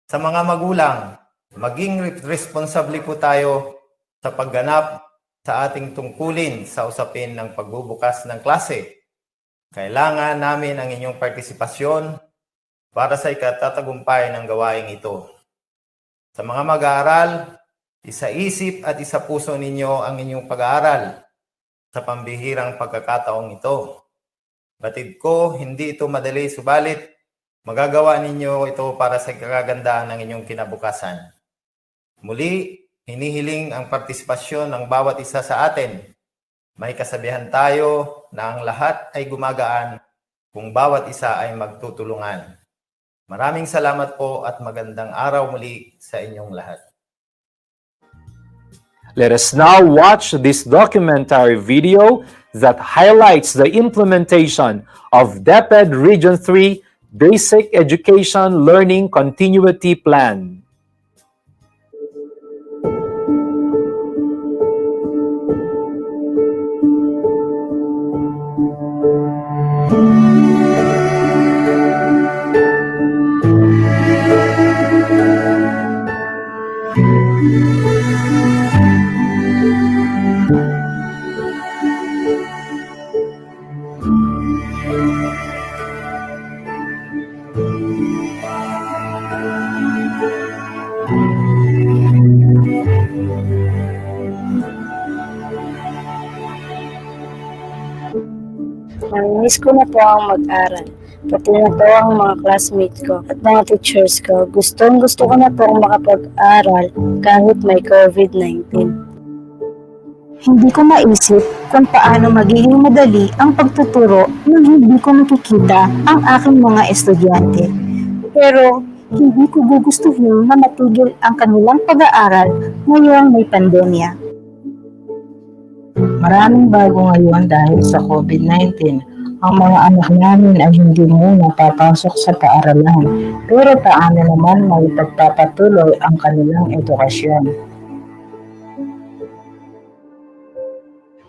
Sa mga magulang, maging responsable po tayo sa pagganap sa ating tungkulin sa usapin ng pagbubukas ng klase. Kailangan namin ang inyong partisipasyon para sa ikatatagumpay ng gawaing ito. Sa mga mag-aaral, isa-isip at isa-puso ninyo ang inyong pag-aaral sa pambihirang pagkakataong ito. Batid ko, hindi ito madali, subalit magagawa ninyo ito para sa kagandaan ng inyong kinabukasan. Muli, hinihiling ang partisipasyon ng bawat isa sa atin. May kasabihan tayo na ang lahat ay gumagaan kung bawat isa ay magtutulungan. Maraming salamat po at magandang araw muli sa inyong lahat. Let us now watch this documentary video that highlights the implementation of DepEd Region 3 Basic Education Learning Continuity Plan. Namiss ko na po ang mag-aral. Pati na po ang mga classmates ko at mga teachers ko. Gusto ko na po makapag-aral kahit may COVID-19. Hindi ko maisip kung paano magiging madali ang pagtuturo nang hindi ko makikita ang aking mga estudyante. Pero hindi ko gugustuhin na matigil ang kanilang pag-aaral ngayong may pandemya. Maraming bago ngayon dahil sa COVID-19. Ang mga anak namin ay hindi muna papasok sa paaralan, pero paano naman may pagpapatuloy ang kanilang edukasyon?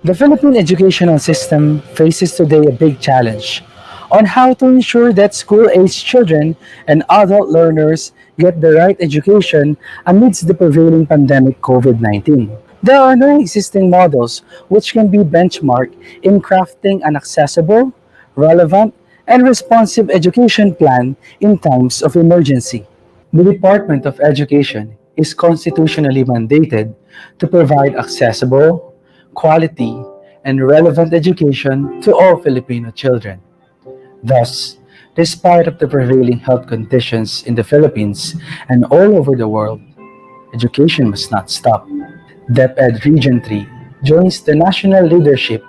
The Philippine educational system faces today a big challenge on how to ensure that school-aged children and adult learners get the right education amidst the prevailing pandemic COVID-19. There are no existing models which can be benchmarked in crafting an accessible, relevant, and responsive education plan in times of emergency. The Department of Education is constitutionally mandated to provide accessible, quality, and relevant education to all Filipino children. Thus, despite of the prevailing health conditions in the Philippines and all over the world, education must not stop. DepEd Region 3 joins the national leadership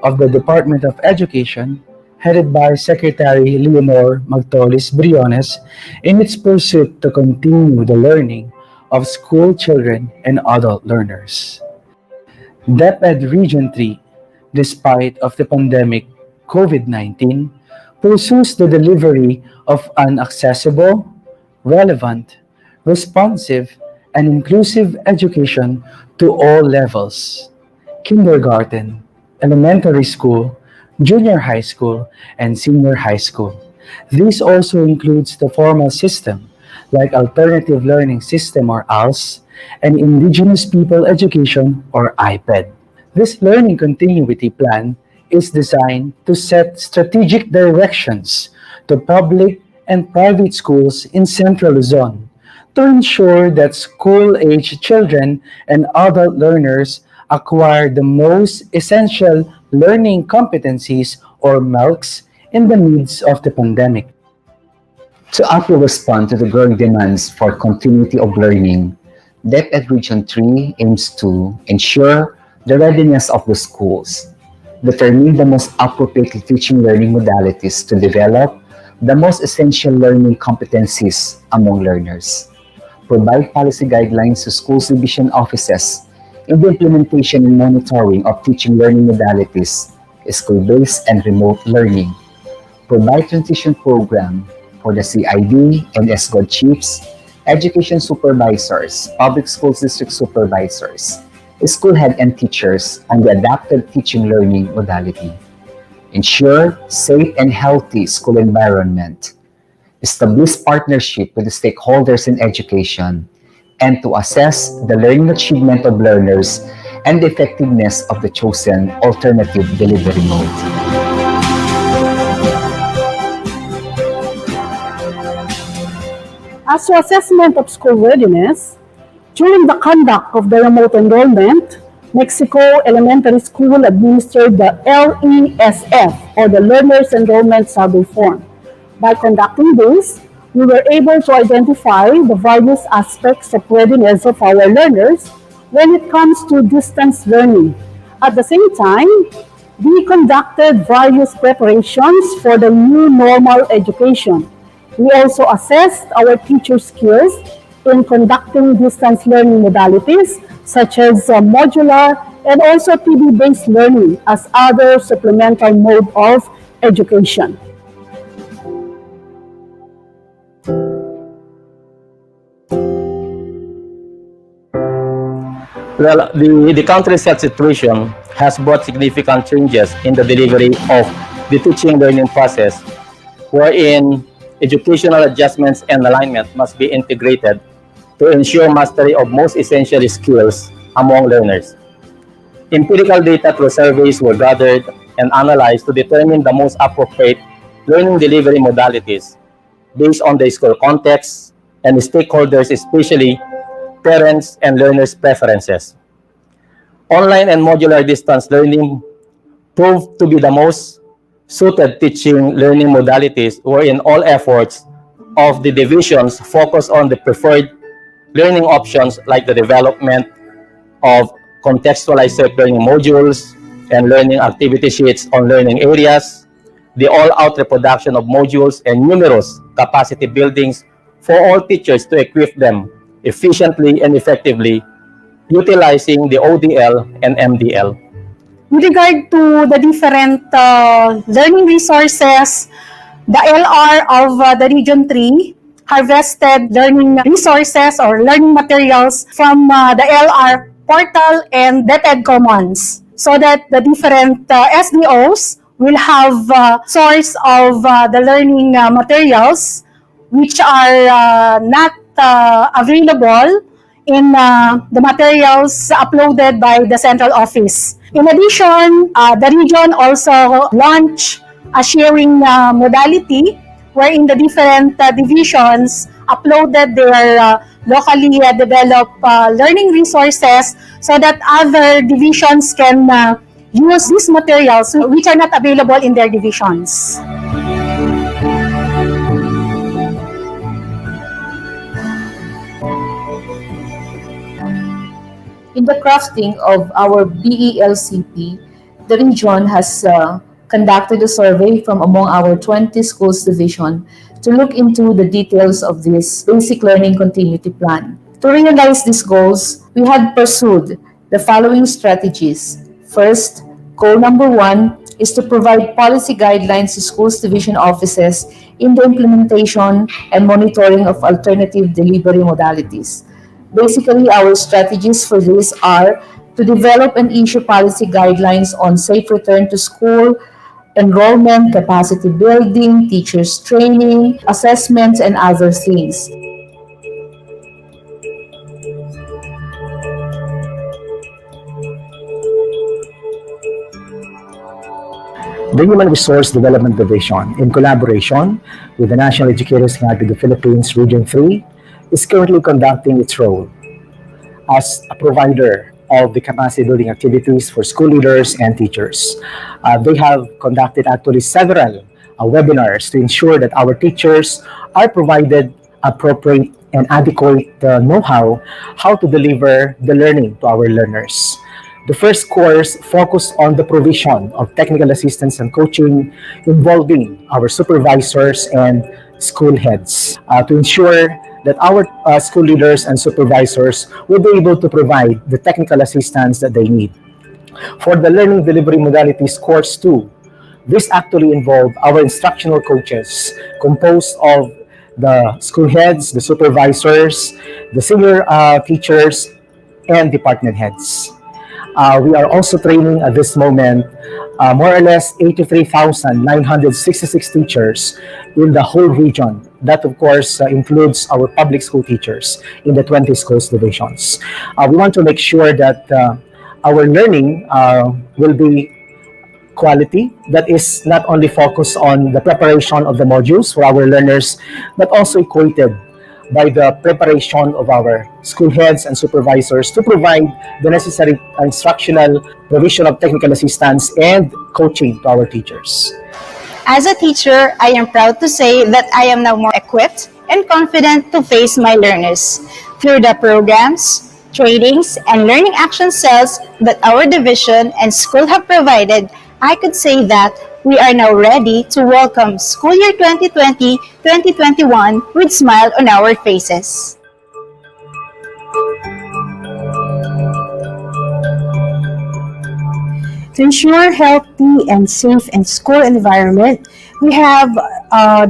of the Department of Education, headed by Secretary Leonor Magtolis Briones, in its pursuit to continue the learning of school children and adult learners. DepEd Region 3, despite of the pandemic COVID-19, pursues the delivery of an accessible, relevant, responsive, and inclusive education to all levels: kindergarten, elementary school, junior high school, and senior high school. This also includes the formal system, like Alternative Learning System or ALS, and Indigenous People Education or IPED. This learning continuity plan is designed to set strategic directions to public and private schools in Central Luzon to ensure that school-age children and adult learners acquire the most essential learning competencies or MELCs in the midst of the pandemic. To aptly respond to the growing demands for continuity of learning, DepEd Region 3 aims to ensure the readiness of the schools, determine the most appropriate teaching learning modalities to develop the most essential learning competencies among learners, provide policy guidelines to schools division offices in the implementation and monitoring of teaching learning modalities, school-based and remote learning, provide transition program for the CID and SGOD chiefs, education supervisors, public schools district supervisors, school head and teachers on the adapted teaching learning modality. ensure safe and healthy school environment, establish partnership with the stakeholders in education, and to assess the learning achievement of learners and the effectiveness of the chosen alternative delivery mode. As to assessment of school readiness, during the conduct of the remote enrollment, Mexico Elementary School administered the LESF, or the Learners Enrollment Survey Form. By conducting this, we were able to identify the various aspects of readiness of our learners when it comes to distance learning. At the same time, we conducted various preparations for the new normal education. We also assessed our teacher skills in conducting distance learning modalities such as modular and also PD-based learning as other supplemental mode of education. Well, the country's health situation has brought significant changes in the delivery of the teaching learning process, wherein educational adjustments and alignment must be integrated to ensure mastery of most essential skills among learners. Empirical data through surveys were gathered and analyzed to determine the most appropriate learning delivery modalities based on the school context and stakeholders, especially parents and learners' preferences. Online and modular distance learning proved to be the most suited teaching learning modalities, wherein all efforts of the divisions focus on the preferred learning options like the development of contextualized self-learning modules and learning activity sheets on learning areas, the all-out reproduction of modules, and numerous capacity buildings for all teachers to equip them efficiently and effectively utilizing the ODL and MDL. With regard to the different learning resources, the LR of the Region 3 harvested learning resources or learning materials from the LR portal and DepEd Commons so that the different SDOs will have source of the learning materials which are not available in the materials uploaded by the central office. In addition, the region also launched a sharing modality wherein the different divisions uploaded their locally developed learning resources so that other divisions can use these materials which are not available in their divisions. In the crafting of our BELCP, the region has conducted a survey from among our 20 schools division to look into the details of this basic learning continuity plan. To realize these goals, we had pursued the following strategies. First, goal number 1 is to provide policy guidelines to schools division offices in the implementation and monitoring of alternative delivery modalities. Basically, our strategies for this are to develop and issue policy guidelines on safe return to school, enrollment, capacity building, teachers training, assessments, and other things. The Human Resource Development Division, in collaboration with the National Educators Guild of the Philippines Region 3, is currently conducting its role as a provider of the capacity building activities for school leaders and teachers. They have conducted actually several webinars to ensure that our teachers are provided appropriate and adequate know-how how to deliver the learning to our learners. The first course focused on the provision of technical assistance and coaching involving our supervisors and school heads to ensure that our school leaders and supervisors will be able to provide the technical assistance that they need. For the Learning Delivery Modalities Course 2, this actually involved our instructional coaches composed of the school heads, the supervisors, the senior teachers, and department heads. We are also training at this moment more or less 83,966 teachers in the whole region. That, of course, includes our public school teachers in the 20 schools divisions. We want to make sure that our learning will be quality, that is not only focused on the preparation of the modules for our learners, but also equated by the preparation of our school heads and supervisors to provide the necessary instructional provision of technical assistance and coaching to our teachers. As a teacher, I am proud to say that I am now more equipped and confident to face my learners. Through the programs, trainings, and learning action cells that our division and school have provided, I could say that we are now ready to welcome school year 2020-2021 with smile on our faces. To ensure healthy and safe and school environment, we have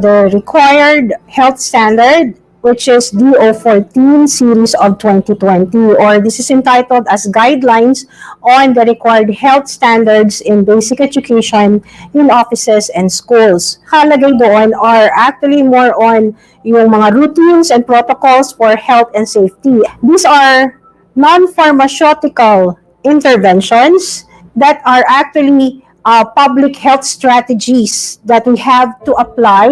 the required health standard, which is DO14 series of 2020, or this is entitled as Guidelines on the Required Health Standards in Basic Education in Offices and Schools. Halagay doon are actually more on yung mga routines and protocols for health and safety. These are non-pharmaceutical interventions that are actually public health strategies that we have to apply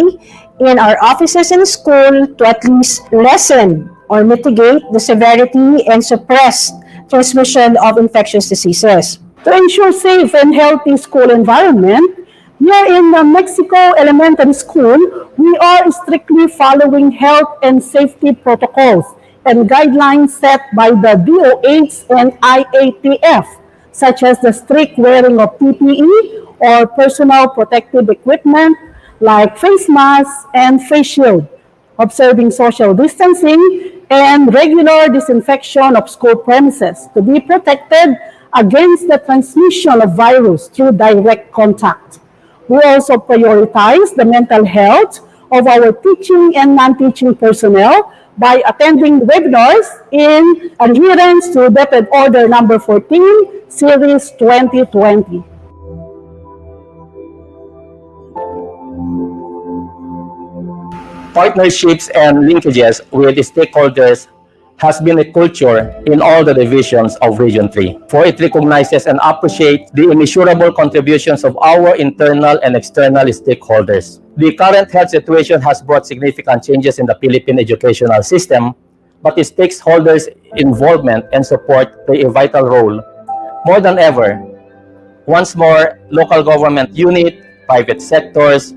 in our offices and school to at least lessen or mitigate the severity and suppress transmission of infectious diseases. To ensure safe and healthy school environment, here in Mexico Elementary School, we are strictly following health and safety protocols and guidelines set by the DOH and IATF, such as the strict wearing of PPE or personal protective equipment like face masks and face shield, observing social distancing, and regular disinfection of school premises to be protected against the transmission of virus through direct contact. We also prioritize the mental health of our teaching and non-teaching personnel by attending webinars in adherence to DepEd Order Number 14, Series 2020. Partnerships and linkages with stakeholders has been a culture in all the divisions of Region 3, for it recognizes and appreciates the immeasurable contributions of our internal and external stakeholders. The current health situation has brought significant changes in the Philippine educational system, but its stakeholders' involvement and support play a vital role. More than ever, once more, local government unit, private sectors,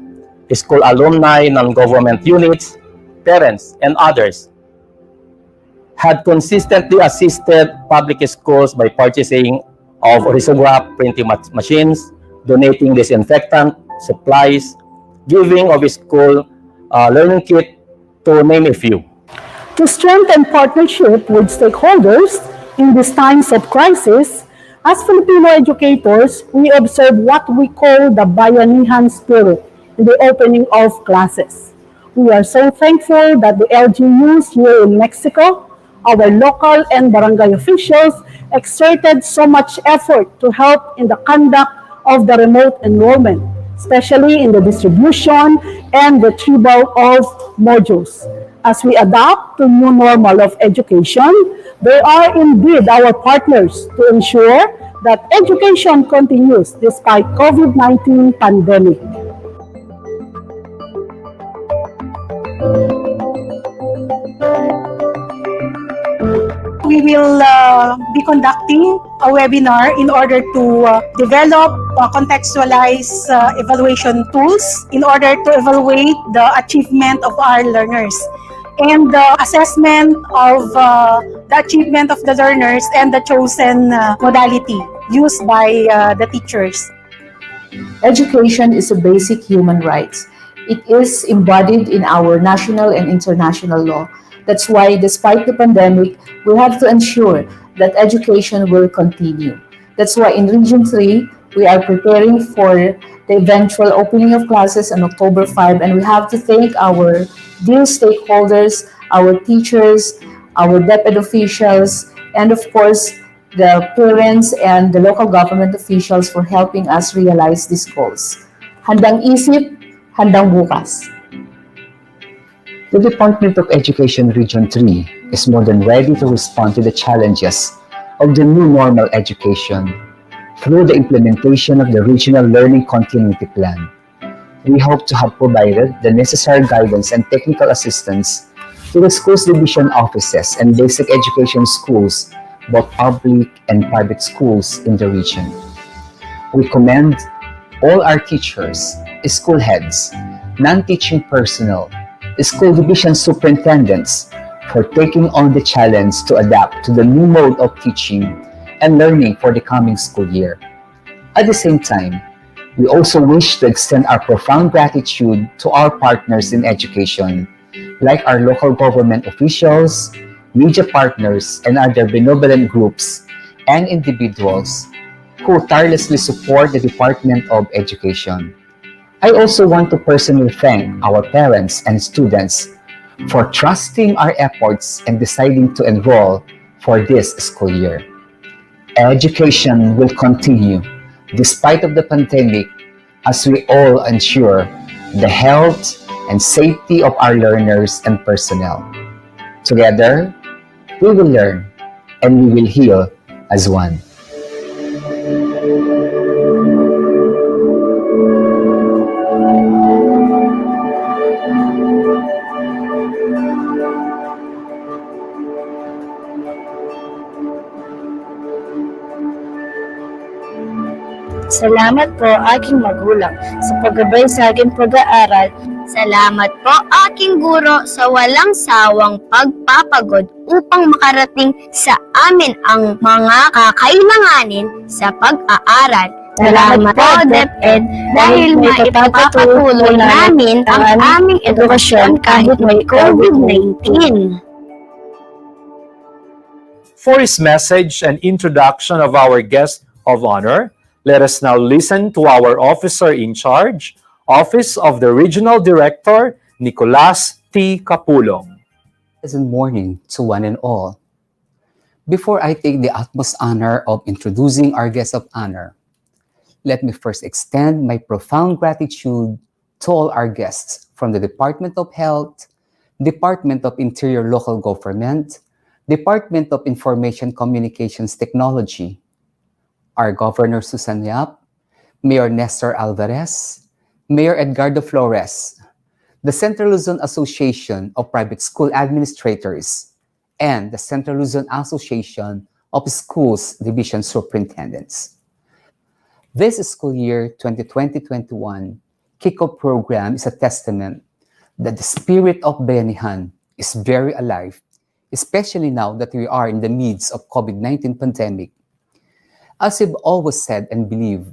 school alumni, non-government units, parents, and others had consistently assisted public schools by purchasing of risograph printing machines, donating disinfectant supplies, giving of school learning kit, to name a few. To strengthen partnership with stakeholders in these times of crisis, as Filipino educators, we observe what we call the bayanihan spirit in the opening of classes. We are so thankful that the LGUs here in Mexico, our local and barangay officials, exerted so much effort to help in the conduct of the remote enrollment, especially in the distribution and retrieval of modules. As we adapt to new normal of education, they are indeed our partners to ensure that education continues despite COVID-19 pandemic. We will be conducting a webinar in order to develop contextualize evaluation tools in order to evaluate the achievement of our learners and the assessment of the achievement of the learners and the chosen modality used by the teachers. Education is a basic human right. It is embodied in our national and international law. That's why, despite the pandemic, we have to ensure that education will continue. That's why in Region 3, we are preparing for the eventual opening of classes on October 5, and we have to thank our dear stakeholders, our teachers, our DepEd officials, and of course, the parents, and the local government officials for helping us realize these goals. Handang isip, handang bukas. The Department of Education Region 3 is more than ready to respond to the challenges of the new normal education through the implementation of the Regional Learning Continuity Plan. We hope to have provided the necessary guidance and technical assistance to the schools division offices and basic education schools, both public and private schools in the region. We commend all our teachers, school heads, non-teaching personnel, school division superintendents for taking on the challenge to adapt to the new mode of teaching and learning for the coming school year. At the same time, we also wish to extend our profound gratitude to our partners in education, like our local government officials, media partners, and other benevolent groups and individuals who tirelessly support the Department of Education. I also want to personally thank our parents and students for trusting our efforts and deciding to enroll for this school year. Education will continue despite of the pandemic as we all ensure the health and safety of our learners and personnel. Together, we will learn and we will heal as one. Salamat po aking magulang sa paggabay sa aking pag-aaral. Salamat po aking guro sa walang sawang pagpapagod upang makarating sa amin ang mga kakailanganin sa pag-aaral. Salamat po, DepEd, dahil maipagpapatuloy namin ang aming edukasyon kahit may COVID-19. For his message and introduction of our guest of honor, let us now listen to our officer in charge, Office of the Regional Director, Nicolas T. Capulong. Pleasant morning to one and all. Before I take the utmost honor of introducing our guest of honor, let me first extend my profound gratitude to all our guests from the Department of Health, Department of Interior Local Government, Department of Information Communications Technology, our Governor Susan Yap, Mayor Nestor Alvarez, Mayor Edgardo Flores, the Central Luzon Association of Private School Administrators, and the Central Luzon Association of Schools Division Superintendents. This school year 2020-21 kickoff program is a testament that the spirit of Bayanihan is very alive, especially now that we are in the midst of COVID-19 pandemic. As we've always said and believe,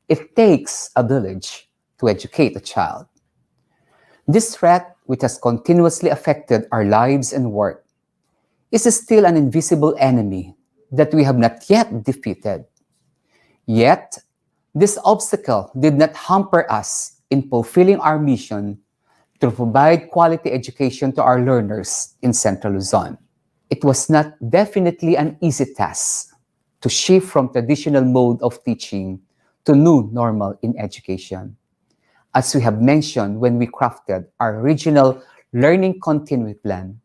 it takes a village to educate a child. This threat, which has continuously affected our lives and work, is still an invisible enemy that we have not yet defeated. Yet, this obstacle did not hamper us in fulfilling our mission to provide quality education to our learners in Central Luzon. It was not definitely an easy task to shift from traditional mode of teaching to new normal in education. As we have mentioned when we crafted our regional learning continuity plan,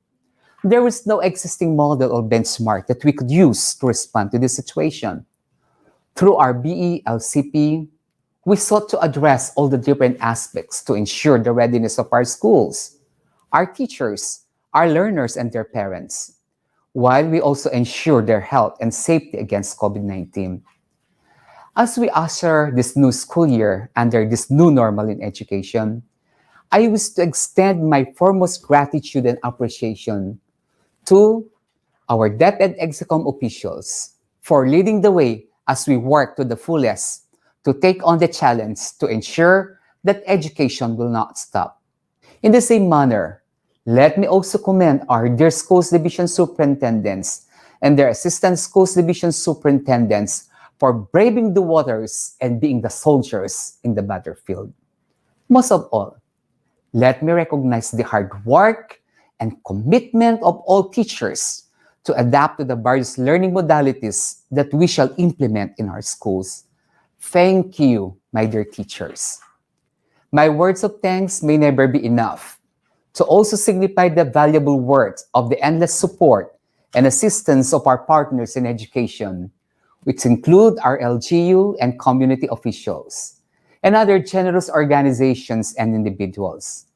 there was no existing model or benchmark that we could use to respond to this situation. Through our BELCP, we sought to address all the different aspects to ensure the readiness of our schools, our teachers, our learners, and their parents, while we also ensure their health and safety against COVID-19. As we usher this new school year under this new normal in education, I wish to extend my foremost gratitude and appreciation to our DepEd Execom officials for leading the way as we work to the fullest to take on the challenge to ensure that education will not stop. In the same manner, let me also commend our dear schools division superintendents and their assistant schools division superintendents for braving the waters and being the soldiers in the battlefield. Most of all, let me recognize the hard work and commitment of all teachers to adapt to the various learning modalities that we shall implement in our schools. Thank you, my dear teachers. My words of thanks may never be enough to also signify the valuable work of the endless support and assistance of our partners in education, which include our LGU and community officials, and other generous organizations and individuals.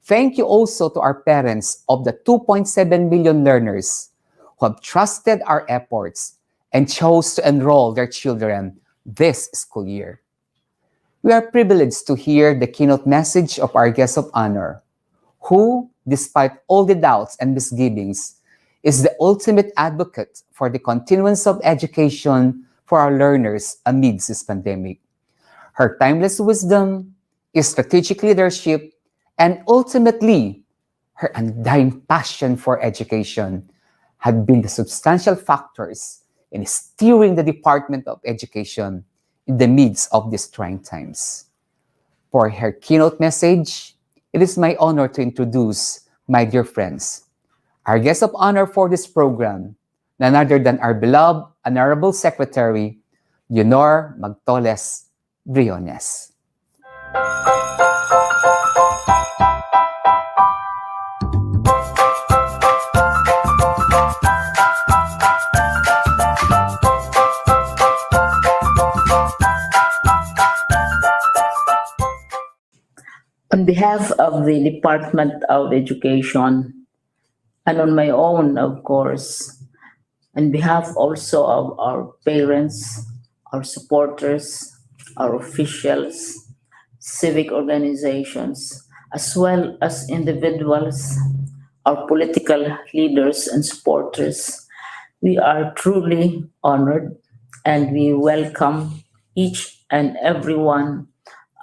Thank you also to our parents of the 2.7 million learners who have trusted our efforts and chose to enroll their children this school year. We are privileged to hear the keynote message of our guest of honor, who, despite all the doubts and misgivings, is the ultimate advocate for the continuance of education for our learners amidst this pandemic. Her timeless wisdom, strategic leadership, and ultimately, her undying passion for education have been the substantial factors in steering the Department of Education in the midst of these trying times. For her keynote message, it is my honor to introduce my dear friends, our guest of honor for this program, none other than our beloved Honorable Secretary, Leonor Magtoles Briones. On behalf of the Department of Education, and on my own, of course, on behalf also of our parents, our supporters, our officials, civic organizations, as well as individuals, our political leaders and supporters, we are truly honored and we welcome each and every one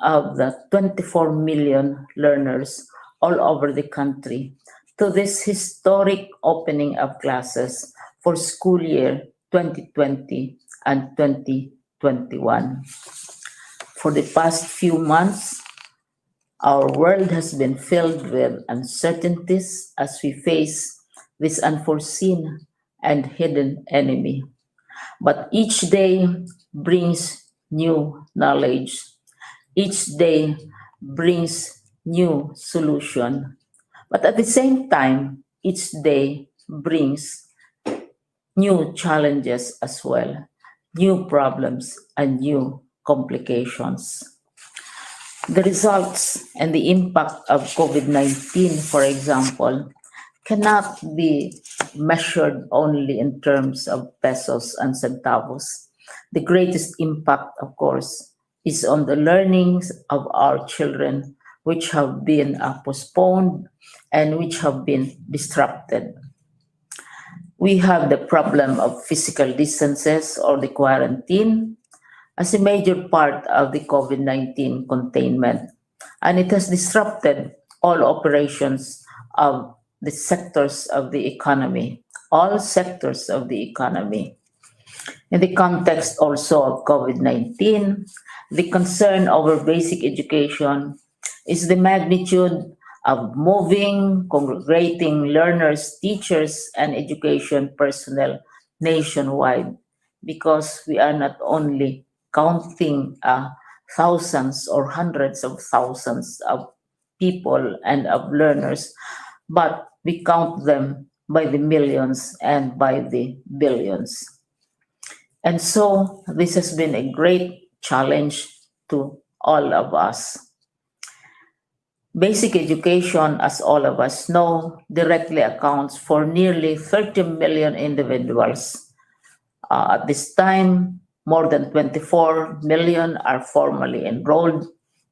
of the 24 million learners all over the country to this historic opening of classes for school year 2020 and 2021. For the past few months, our world has been filled with uncertainties as we face this unforeseen and hidden enemy. But each day brings new knowledge. Each day brings new solution. But at the same time, each day brings new challenges as well, new problems and new complications. The results and the impact of COVID-19, for example, cannot be measured only in terms of pesos and centavos. The greatest impact, of course, is on the learnings of our children, which have been postponed and which have been disrupted. We have the problem of physical distances or the quarantine as a major part of the COVID-19 containment, and it has disrupted all operations of the sectors of the economy, all sectors of the economy. In the context also of COVID-19, the concern over basic education is the magnitude of moving, congregating learners, teachers, and education personnel nationwide, because we are not only counting thousands or hundreds of thousands of people and of learners, but we count them by the millions and by the billions. And so this has been a great challenge to all of us. Basic education, as all of us know, directly accounts for nearly 30 million individuals. At this time, more than 24 million are formally enrolled,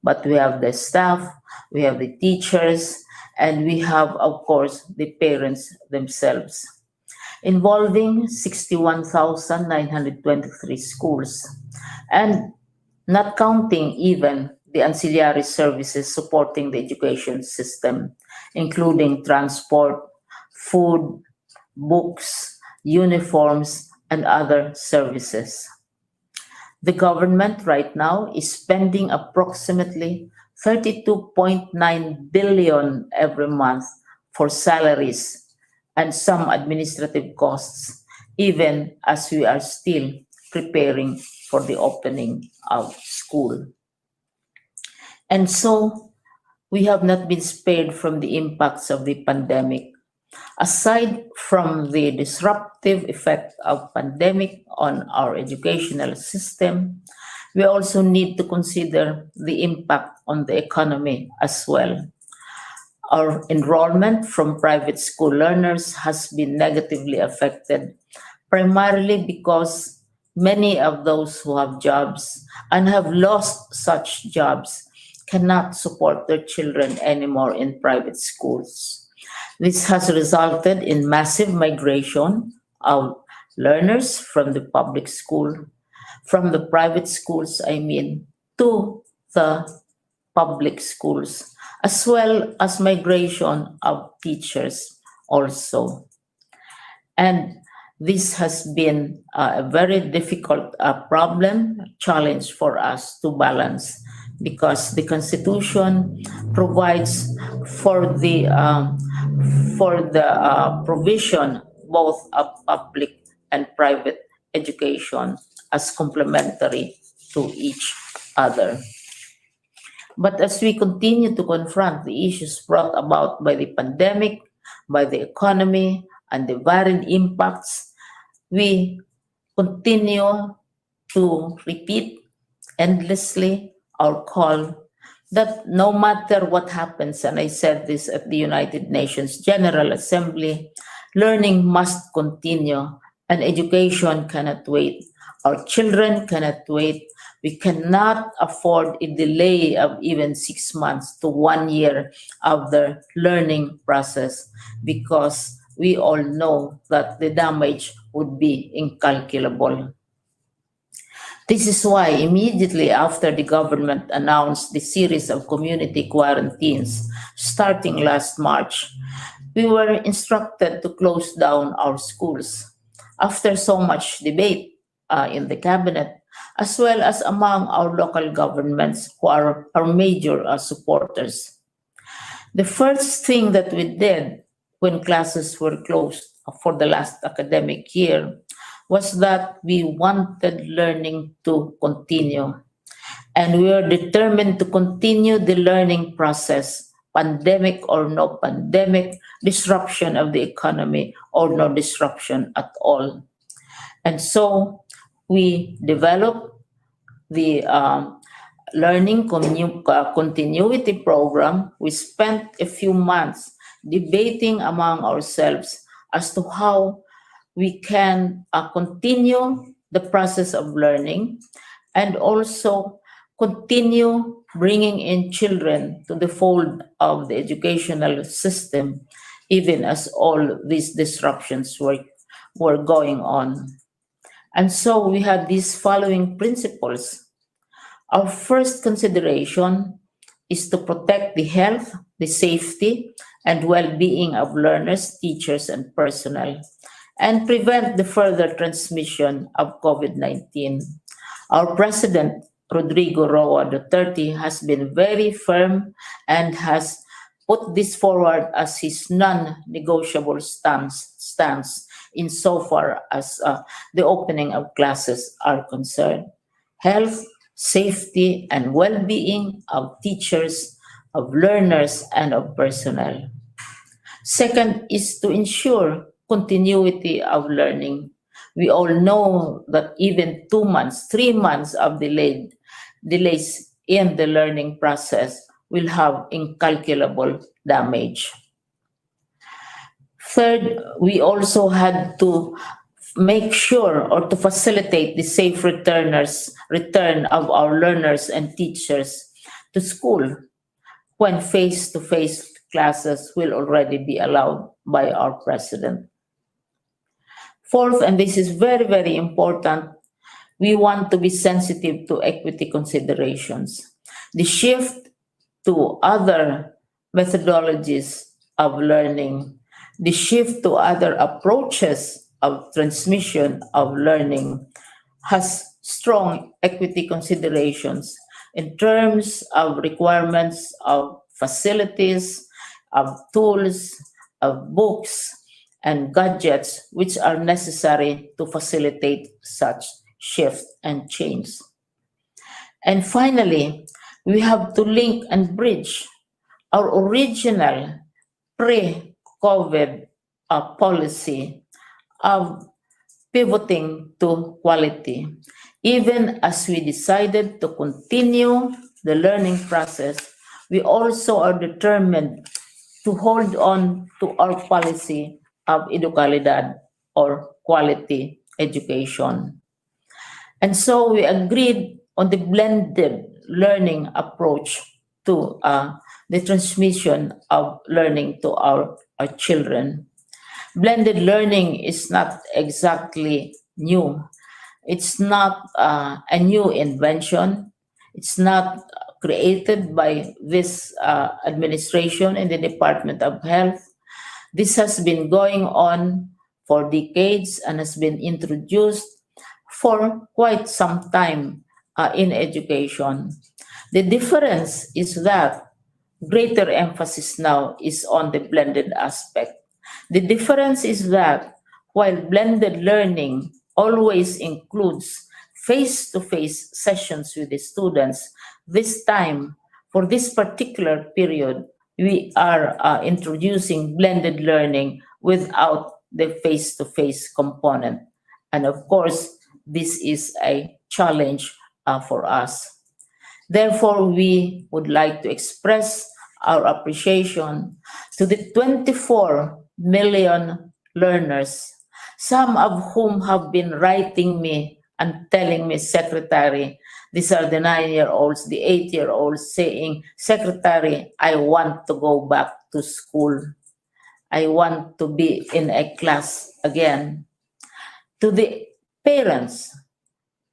but we have the staff, we have the teachers, and we have, of course, the parents themselves, involving 61,923 schools, and not counting even the ancillary services supporting the education system, including transport, food, books, uniforms, and other services. The government right now is spending approximately 32.9 billion every month for salaries and some administrative costs, even as we are still preparing for the opening of school. And so, we have not been spared from the impacts of the pandemic. Aside from the disruptive effect of pandemic on our educational system, we also need to consider the impact on the economy as well. Our enrollment from private school learners has been negatively affected, primarily because many of those who have jobs and have lost such jobs cannot support their children anymore in private schools. This has resulted in massive migration of learners from the public school, from the private schools, to the public schools, as well as migration of teachers also. And this has been a very difficult challenge for us to balance, because the Constitution provides for the provision both of public and private education as complementary to each other. But as we continue to confront the issues brought about by the pandemic, by the economy, and the varied impacts, we continue to repeat endlessly our call that no matter what happens, and I said this at the United Nations General Assembly, learning must continue and education cannot wait. Our children cannot wait. We cannot afford a delay of even 6 months to 1 year of the learning process, because we all know that the damage would be incalculable. This is why immediately after the government announced the series of community quarantines starting last March, we were instructed to close down our schools. After so much debate in the cabinet, as well as among our local governments who are our major supporters. The first thing that we did when classes were closed for the last academic year was that we wanted learning to continue. And we are determined to continue the learning process, pandemic or no pandemic, disruption of the economy or no disruption at all. And so we developed the learning continuity program. We spent a few months debating among ourselves as to how we can continue the process of learning and also continue bringing in children to the fold of the educational system, even as all these disruptions were going on. And so we had these following principles. Our first consideration is to protect the health, the safety, and well-being of learners, teachers, and personnel, and prevent the further transmission of COVID-19. Our President, Rodrigo Roa Duterte, has been very firm and has put this forward as his non-negotiable stance insofar as the opening of classes are concerned. Health, safety, and well-being of teachers, of learners, and of personnel. Second is to ensure continuity of learning. We all know that even 2 months, 3 months of delays in the learning process will have incalculable damage. Third, we also had to make sure or to facilitate the safe return of our learners and teachers to school when face-to-face classes will already be allowed by our president. Fourth, and this is very, very important, we want to be sensitive to equity considerations. The shift to other methodologies of learning, the shift to other approaches of transmission of learning has strong equity considerations in terms of requirements of facilities, of tools, of books, and gadgets which are necessary to facilitate such shift and change. And finally, we have to link and bridge our original pre-COVID policy of pivoting to quality, even as we decided to continue the learning process. We also are determined to hold on to our policy of educalidad, or quality education. And so we agreed on the blended learning approach to the transmission of learning to our children. Blended learning is not exactly new. It's not a new invention. It's not created by this administration in the Department of Health. This has been going on for decades and has been introduced for quite some time in education. The difference is that greater emphasis now is on the blended aspect. The difference is that while blended learning always includes face-to-face sessions with the students, this time, for this particular period, we are introducing blended learning without the face-to-face component. And of course, this is a challenge for us. Therefore, we would like to express our appreciation to the 24 million learners, some of whom have been writing me and telling me, Secretary, these are the 9-year-olds, the 8-year-olds saying, Secretary, I want to go back to school. I want to be in a class again. To the parents,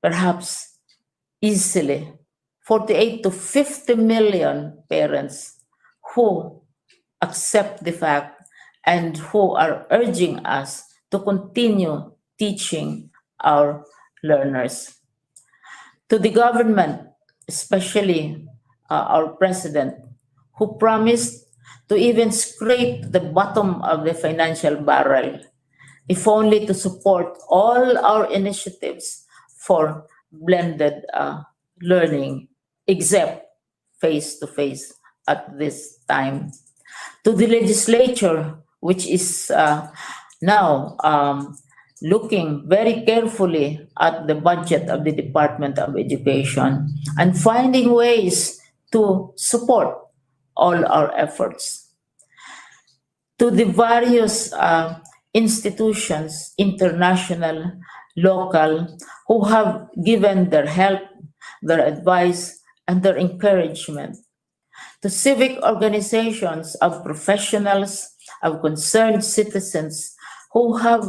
perhaps easily 48 to 50 million parents who accept the fact and who are urging us to continue teaching our learners. To the government, especially our president, who promised to even scrape the bottom of the financial barrel, if only to support all our initiatives for blended learning, except face-to-face at this time. To the legislature, which is now looking very carefully at the budget of the Department of Education and finding ways to support all our efforts. To the various institutions, international, local, who have given their help, their advice, and their encouragement. To civic organizations of professionals, of concerned citizens who have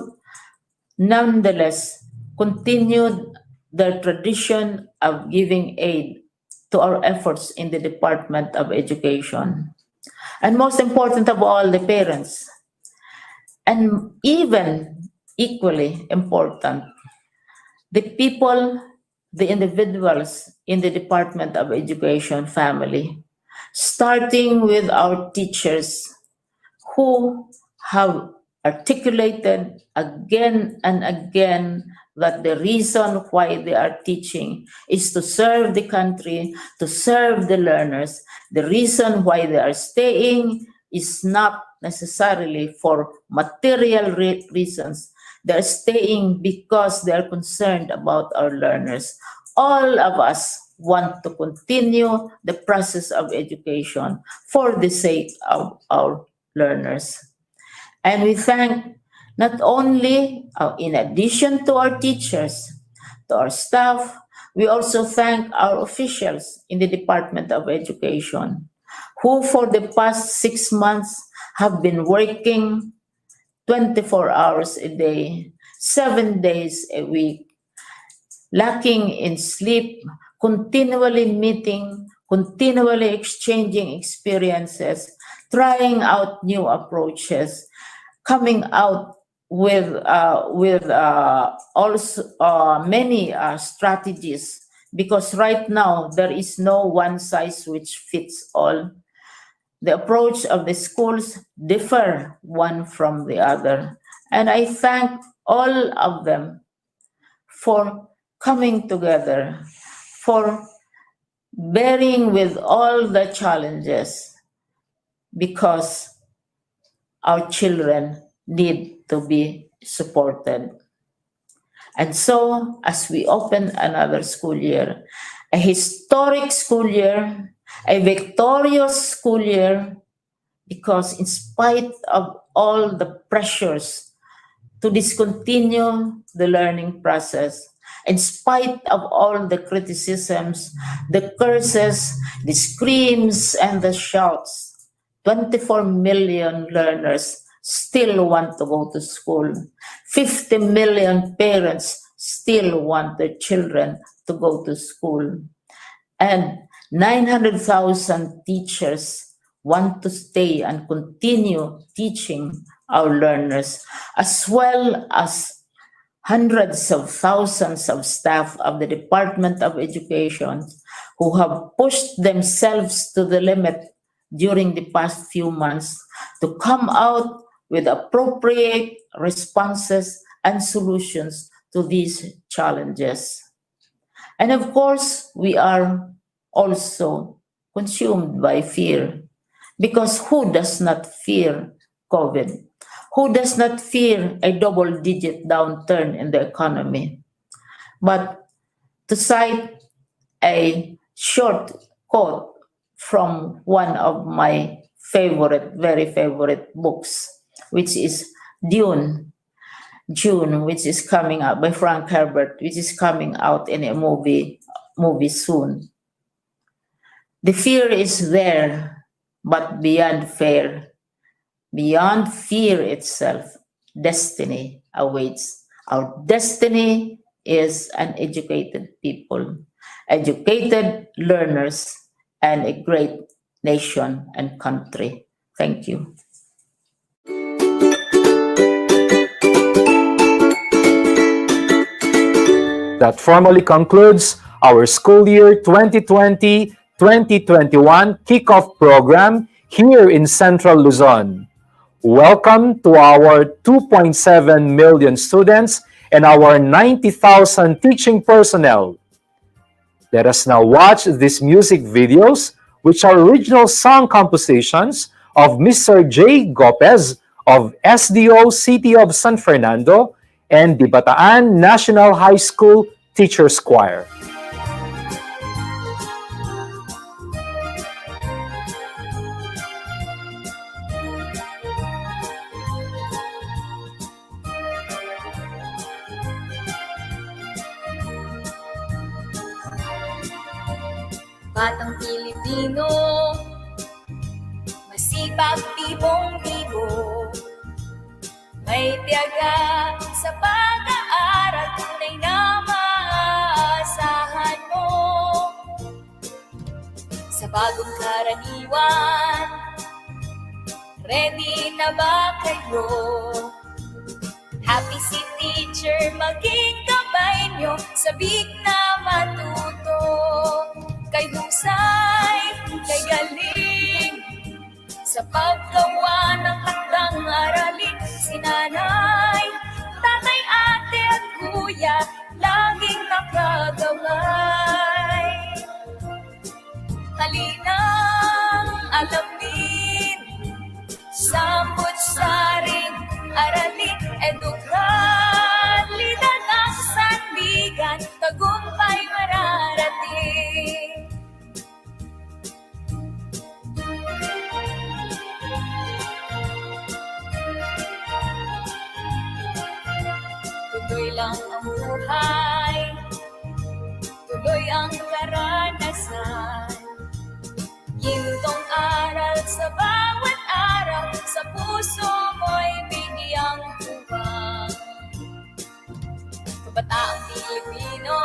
nonetheless continued their tradition of giving aid to our efforts in the Department of Education. And most important of all, the parents. And even equally important, the people, the individuals in the Department of Education family, starting with our teachers who have articulated again and again that the reason why they are teaching is to serve the country, to serve the learners. The reason why they are staying is not necessarily for material reasons. They're staying because they're concerned about our learners. All of us want to continue the process of education for the sake of our learners. And we thank not only, in addition to our teachers, to our staff, we also thank our officials in the Department of Education, who for the past 6 months have been working 24 hours a day, 7 days a week, lacking in sleep, continually meeting, continually exchanging experiences, trying out new approaches, coming out with also many strategies, because right now there is no one size which fits all. The approach of the schools differ one from the other. And I thank all of them for coming together, for bearing with all the challenges, because our children need to be supported. And so, as we open another school year, a historic school year, a victorious school year, because in spite of all the pressures to discontinue the learning process, in spite of all the criticisms, the curses, the screams, and the shouts, 24 million learners still want to go to school. 50 million parents still want their children to go to school. And 900,000 teachers want to stay and continue teaching our learners, as well as hundreds of thousands of staff of the Department of Education who have pushed themselves to the limit during the past few months to come out with appropriate responses and solutions to these challenges. And of course, we are also consumed by fear, because who does not fear COVID? Who does not fear a double-digit downturn in the economy? But to cite a short quote from one of my very favorite books, which is June, which is coming out by Frank Herbert, which is coming out in a movie soon. The fear is there, but beyond fear itself, destiny awaits. Our destiny is an educated people, educated learners, and a great nation and country. Thank you. That formally concludes our school year 2020-2021 kickoff program here in Central Luzon. Welcome to our 2.7 million students and our 90,000 teaching personnel. Let us now watch these music videos, which are original song compositions of Mr. J. Gopez of SDO City of San Fernando and the Bataan National High School Teachers Choir. Batang Pilipino, masipag bibong-bibo, may tiyaga sa pag-aaral, tunay na maasahan mo. Sa bagong karaniwan, ready na ba kayo? Happy si teacher, maging gabay nyo, sabik na matuto. Kay husay, kay galing, sa paggawa ng handang aralin, si nanay, tatay, ate at kuya, laging nakagabay. Halinang alamin, sambut-saring aralin, edukalidad ang sandigan, tagumpay mararating. Tuloy lang ang buhay, tuloy ang karanasan. Gintong aral sa bawat araw, sa puso mo'y bigyang tuwang. Kabataang Pilipino,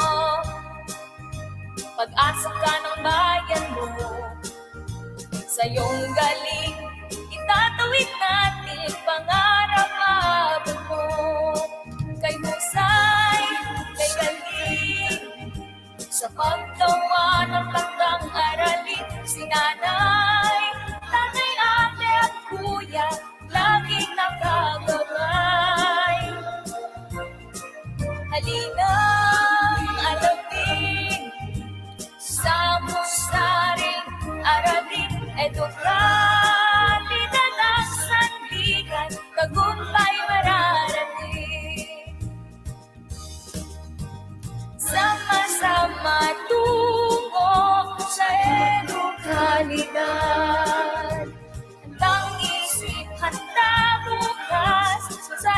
pag-asa ka ng bayan mo. Sa iyong galing, itatawid natin pangarap-abot mo. Kay husay, kay galing, sa paggawa ng takdang aralin, si nanay, tatay, ate at kuya, laging nakagabay. edukalidad ang sandigan, tagumpay mararating. Sama-sama tungo sa edukalidad. Handang isip, handa bukas sa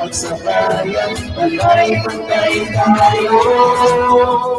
Pagsabayan, pantay-pantay tayo.